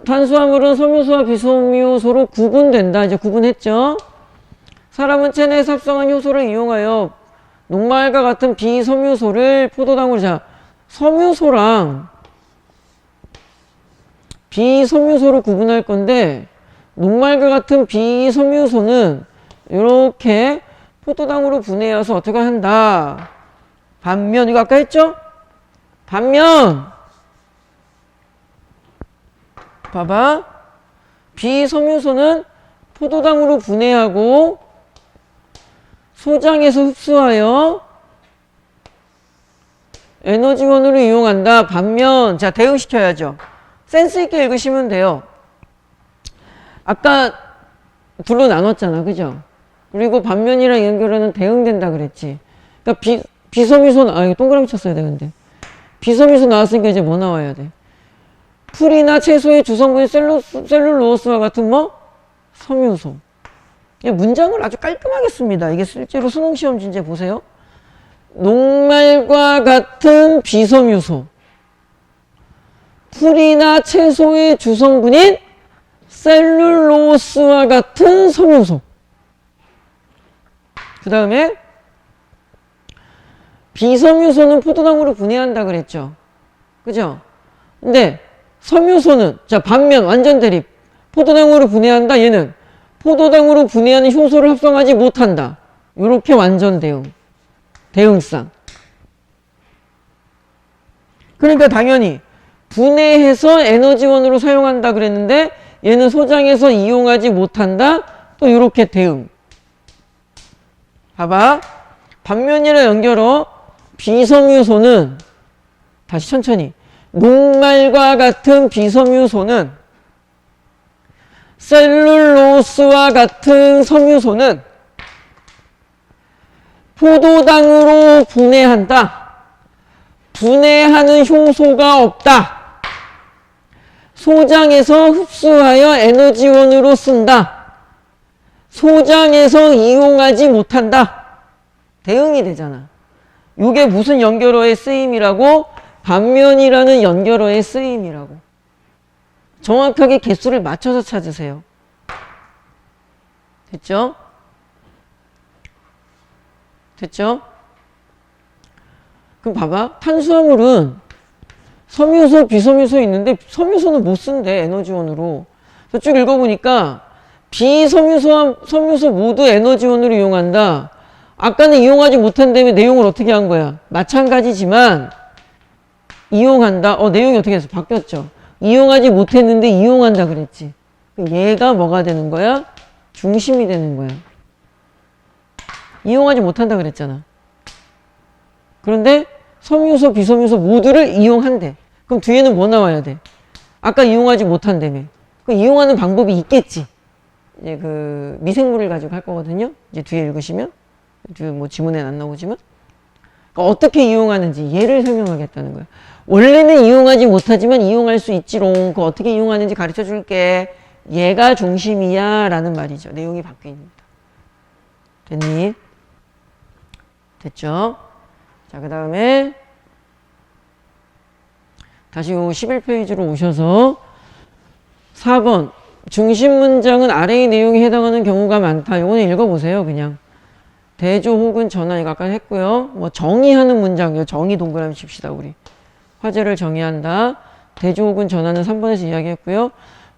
탄수화물은 섬유소와 비섬유소로 구분된다. 이제 구분했죠? 사람은 체내에 삽성한 효소를 이용하여 녹말과 같은 비섬유소를 포도당으로 자, 섬유소랑 비섬유소로 구분할 건데 녹말과 같은 비섬유소는 이렇게 포도당으로 분해해서 어떻게 한다. 반면 이거 아까 했죠? 반면 봐봐. 비섬유소는 포도당으로 분해하고 소장에서 흡수하여 에너지원으로 이용한다. 반면 자 대응시켜야죠. 센스 있게 읽으시면 돼요. 아까 둘로 나눴잖아. 그죠? 그리고 반면이랑 연결하는 대응된다 그랬지. 그러니까 비섬유소 이거 동그라미 쳤어야 되는데 비섬유소 나왔으니까 이제 뭐 나와야 돼? 풀이나 채소의 주성분인 셀룰로스와 같은 뭐? 섬유소. 문장을 아주 깔끔하게 씁니다. 이게 실제로 수능시험 진제 보세요. 녹말과 같은 비섬유소. 풀이나 채소의 주성분인 셀룰로스와 같은 섬유소. 그 다음에 비섬유소는 포도당으로 분해한다 그랬죠. 그죠? 근데 섬유소는 자 반면 완전 대립. 포도당으로 분해한다. 얘는 포도당으로 분해하는 효소를 합성하지 못한다. 요렇게 완전 대응. 대응상. 그러니까 당연히 분해해서 에너지원으로 사용한다 그랬는데 얘는 소장해서 이용하지 못한다. 또 요렇게 대응. 봐봐. 반면이라 연결어. 비섬유소는 다시 천천히 녹말과 같은 비섬유소는 셀룰로스와 같은 섬유소는 포도당으로 분해한다. 분해하는 효소가 없다. 소장에서 흡수하여 에너지원으로 쓴다. 소장에서 이용하지 못한다. 대응이 되잖아. 이게 무슨 연결어의 쓰임이라고? 반면이라는 연결어의 쓰임이라고. 정확하게 개수를 맞춰서 찾으세요. 됐죠? 됐죠? 그럼 봐봐. 탄수화물은 섬유소, 비섬유소 있는데 섬유소는 못 쓴대. 에너지원으로. 그래서 쭉 읽어보니까 비섬유소와 섬유소 모두 에너지원으로 이용한다. 아까는 이용하지 못한다며 내용을 어떻게 한 거야? 마찬가지지만 이용한다. 내용이 어떻게 해서 바뀌었죠? 이용하지 못했는데 이용한다 그랬지. 얘가 뭐가 되는 거야? 중심이 되는 거야. 이용하지 못한다 그랬잖아. 그런데 섬유소, 비섬유소 모두를 이용한대. 그럼 뒤에는 뭐 나와야 돼? 아까 이용하지 못한다며. 그 이용하는 방법이 있겠지. 이제 그 미생물을 가지고 할 거거든요. 이제 뒤에 읽으시면. 뒤에 뭐 지문에는 안 나오지만. 그러니까 어떻게 이용하는지 얘를 설명하겠다는 거야. 원래는 이용하지 못하지만 이용할 수 있지롱. 그 어떻게 이용하는지 가르쳐 줄게. 얘가 중심이야 라는 말이죠. 내용이 바뀝니다. 됐니? 됐죠? 자, 그 다음에 다시 요 11페이지로 오셔서 4번 중심 문장은 아래의 내용에 해당하는 경우가 많다. 요거는 읽어보세요. 그냥 대조 혹은 전환 이거 아까 했고요. 뭐 정의하는 문장, 정의 동그라미 칩시다 우리. 화제를 정의한다. 대조 혹은 전환은 3번에서 이야기했고요.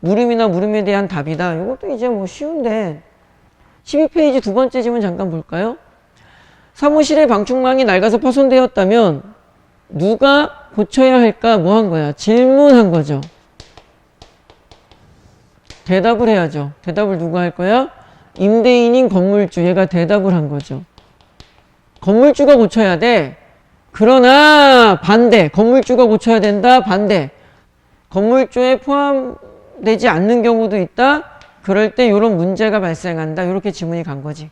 물음이나 물음에 대한 답이다. 이것도 이제 뭐 쉬운데 12페이지 두 번째 질문 잠깐 볼까요? 사무실의 방충망이 낡아서 파손되었다면 누가 고쳐야 할까? 뭐 한 거야? 질문한 거죠. 대답을 해야죠. 대답을 누가 할 거야? 임대인인 건물주. 얘가 대답을 한 거죠. 건물주가 고쳐야 돼. 그러나 반대. 건물주가 고쳐야 된다. 반대. 건물주에 포함되지 않는 경우도 있다. 그럴 때 이런 문제가 발생한다. 이렇게 질문이 간 거지.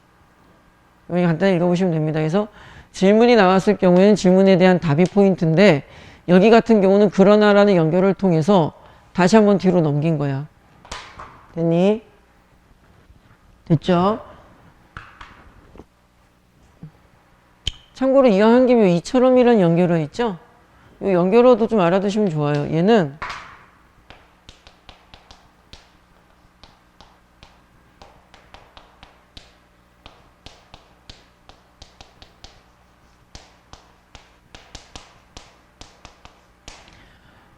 여기 간단히 읽어보시면 됩니다. 그래서 질문이 나왔을 경우에는 질문에 대한 답이 포인트인데 여기 같은 경우는 그러나라는 연결을 통해서 다시 한번 뒤로 넘긴 거야. 됐니? 됐죠? 참고로 이왕 한 김에 이처럼이라는 연결어 있죠? 이 연결어도 좀 알아두시면 좋아요. 얘는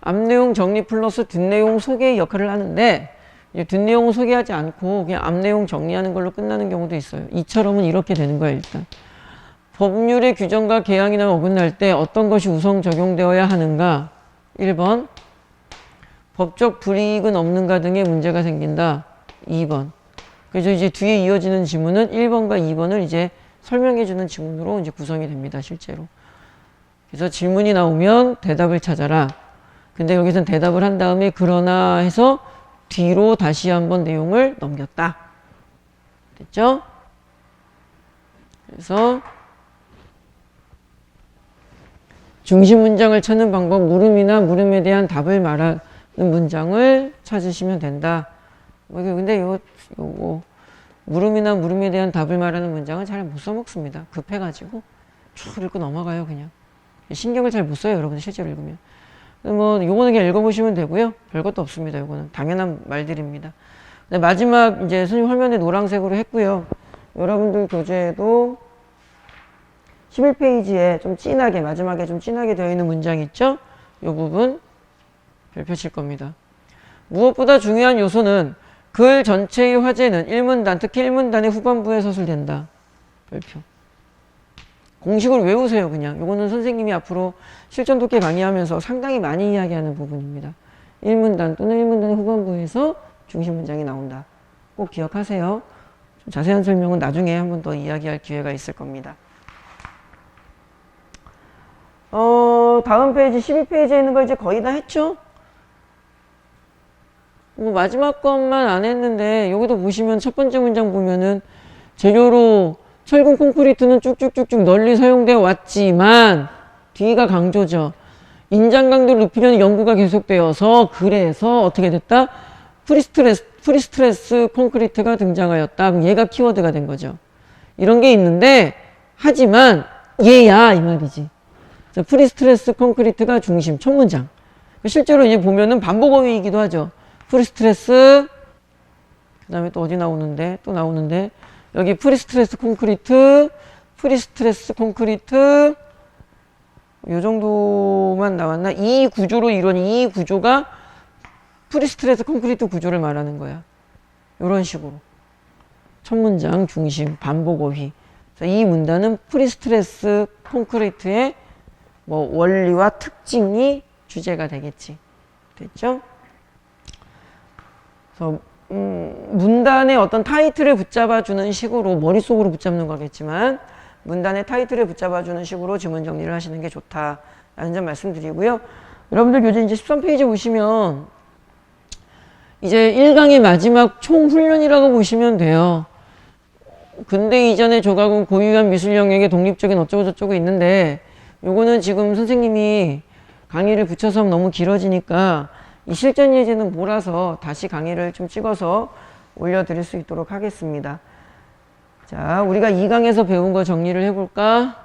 앞내용 정리 플러스 뒷내용 소개의 역할을 하는데 이제 뒷내용은 소개하지 않고 그냥 앞내용 정리하는 걸로 끝나는 경우도 있어요. 이처럼은 이렇게 되는 거야 일단. 법률의 규정과 개항이나 어긋날 때 어떤 것이 우선 적용되어야 하는가? 1번 법적 불이익은 없는가 등의 문제가 생긴다. 2번 그래서 이제 뒤에 이어지는 지문은 1번과 2번을 이제 설명해 주는 지문으로 이제 구성이 됩니다. 실제로. 그래서 질문이 나오면 대답을 찾아라. 근데 여기서는 대답을 한 다음에 그러나 해서 뒤로 다시 한번 내용을 넘겼다. 됐죠? 그래서 중심 문장을 찾는 방법, 물음이나 물음에 대한 답을 말하는 문장을 찾으시면 된다. 근데 요거 물음이나 물음에 대한 답을 말하는 문장은 잘 못 써먹습니다. 급해가지고 쭉 읽고 넘어가요 그냥. 신경을 잘 못 써요 여러분들 실제로 읽으면. 뭐 요거는 그냥 읽어보시면 되고요. 별것도 없습니다. 요거는 당연한 말들입니다. 마지막 이제 선생님 화면에 노란색으로 했고요. 여러분들 교재에도 11페이지에 좀 진하게 마지막에 좀 진하게 되어 있는 문장 있죠? 요 부분 별표 칠 겁니다. 무엇보다 중요한 요소는 글 전체의 화제는 1문단, 특히 1문단의 후반부에 서술된다. 별표. 공식을 외우세요 그냥. 요거는 선생님이 앞으로 실전 독해 강의하면서 상당히 많이 이야기하는 부분입니다. 1문단 또는 1문단의 후반부에서 중심 문장이 나온다. 꼭 기억하세요. 좀 자세한 설명은 나중에 한 번 더 이야기할 기회가 있을 겁니다. 다음 페이지 12페이지에 있는 거 이제 거의 다 했죠? 뭐 마지막 것만 안 했는데 여기도 보시면 첫 번째 문장 보면은 재료로 철근 콘크리트는 쭉쭉쭉쭉 널리 사용되어 왔지만 뒤가 강조죠. 인장 강도를 높이려는 연구가 계속되어서 그래서 어떻게 됐다? 프리스트레스 콘크리트가 등장하였다. 그럼 얘가 키워드가 된 거죠. 이런 게 있는데 하지만 얘야 이 말이지. 프리스트레스 콘크리트가 중심 첫 문장. 실제로 이제 보면은 반복 어휘이기도 하죠. 프리스트레스 그 다음에 또 어디 나오는데 또 나오는데 여기 프리스트레스 콘크리트 요 정도만 나왔나? 이 구조로 이루어진 이 구조가 프리스트레스 콘크리트 구조를 말하는 거야. 이런 식으로 첫 문장 중심 반복 어휘. 이 문단은 프리스트레스 콘크리트의 뭐 원리와 특징이 주제가 되겠지. 됐죠? 그래서 문단의 어떤 타이틀을 붙잡아주는 식으로 머릿속으로 붙잡는 거겠지만 문단의 타이틀을 붙잡아주는 식으로 지문 정리를 하시는 게 좋다라는 점 말씀드리고요. 여러분들 교재 이제 13페이지 보시면 이제 1강의 마지막 총훈련이라고 보시면 돼요. 근대 이전의 조각은 고유한 미술 영역의 독립적인 어쩌고 저쩌고 있는데 요거는 지금 선생님이 강의를 붙여서 하면 너무 길어지니까 이 실전 예제는 몰아서 다시 강의를 좀 찍어서 올려드릴 수 있도록 하겠습니다. 자, 우리가 2강에서 배운 거 정리를 해볼까?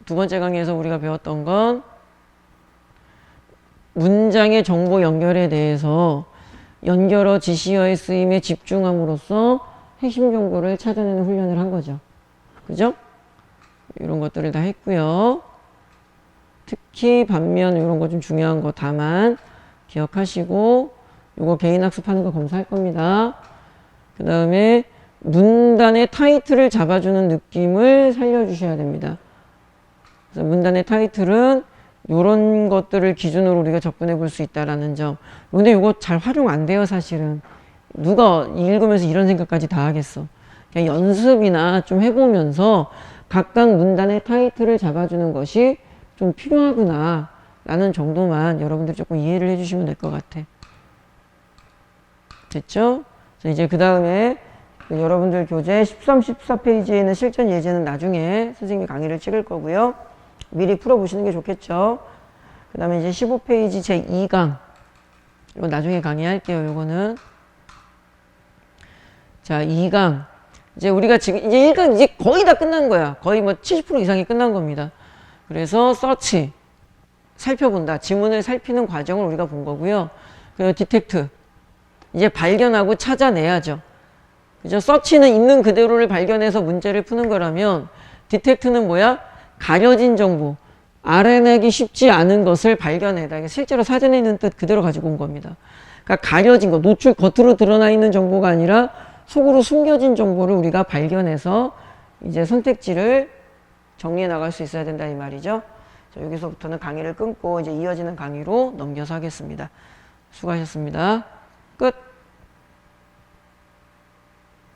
두 번째 강의에서 우리가 배웠던 건 문장의 정보 연결에 대해서 연결어 지시어의 쓰임에 집중함으로써 핵심 정보를 찾아내는 훈련을 한 거죠. 그죠? 이런 것들을 다 했고요. 특히 반면 이런 거 좀 중요한 거 다만 기억하시고 요거 개인 학습하는 거 검사할 겁니다. 그 다음에 문단의 타이틀을 잡아주는 느낌을 살려주셔야 됩니다. 그래서 문단의 타이틀은 요런 것들을 기준으로 우리가 접근해 볼 수 있다라는 점. 근데 요거 잘 활용 안 돼요, 사실은. 누가 읽으면서 이런 생각까지 다 하겠어. 그냥 연습이나 좀 해보면서 각각 문단의 타이틀을 잡아주는 것이 좀 필요하구나 라는 정도만 여러분들이 조금 이해를 해주시면 될 것 같아. 됐죠? 이제 그 다음에 여러분들 교재 13, 14페이지에 있는 실전 예제는 나중에 선생님이 강의를 찍을 거고요. 미리 풀어보시는 게 좋겠죠. 그 다음에 이제 15페이지 제2강. 이거 나중에 강의할게요. 요거는. 자, 2강. 이제 우리가 지금 이제 1강 이제 거의 다 끝난 거야. 거의 뭐 70% 이상이 끝난 겁니다. 그래서 서치. 살펴본다. 지문을 살피는 과정을 우리가 본 거고요. 그리고 디텍트. 이제 발견하고 찾아내야죠. 그죠? 서치는 있는 그대로를 발견해서 문제를 푸는 거라면 디텍트는 뭐야? 가려진 정보, 알아내기 쉽지 않은 것을 발견해다. 실제로 사전에 있는 뜻 그대로 가지고 온 겁니다. 그러니까 가려진 거, 노출 겉으로 드러나 있는 정보가 아니라 속으로 숨겨진 정보를 우리가 발견해서 이제 선택지를 정리해 나갈 수 있어야 된다 이 말이죠. 자, 여기서부터는 강의를 끊고 이제 이어지는 강의로 넘겨서 하겠습니다. 수고하셨습니다. 끝.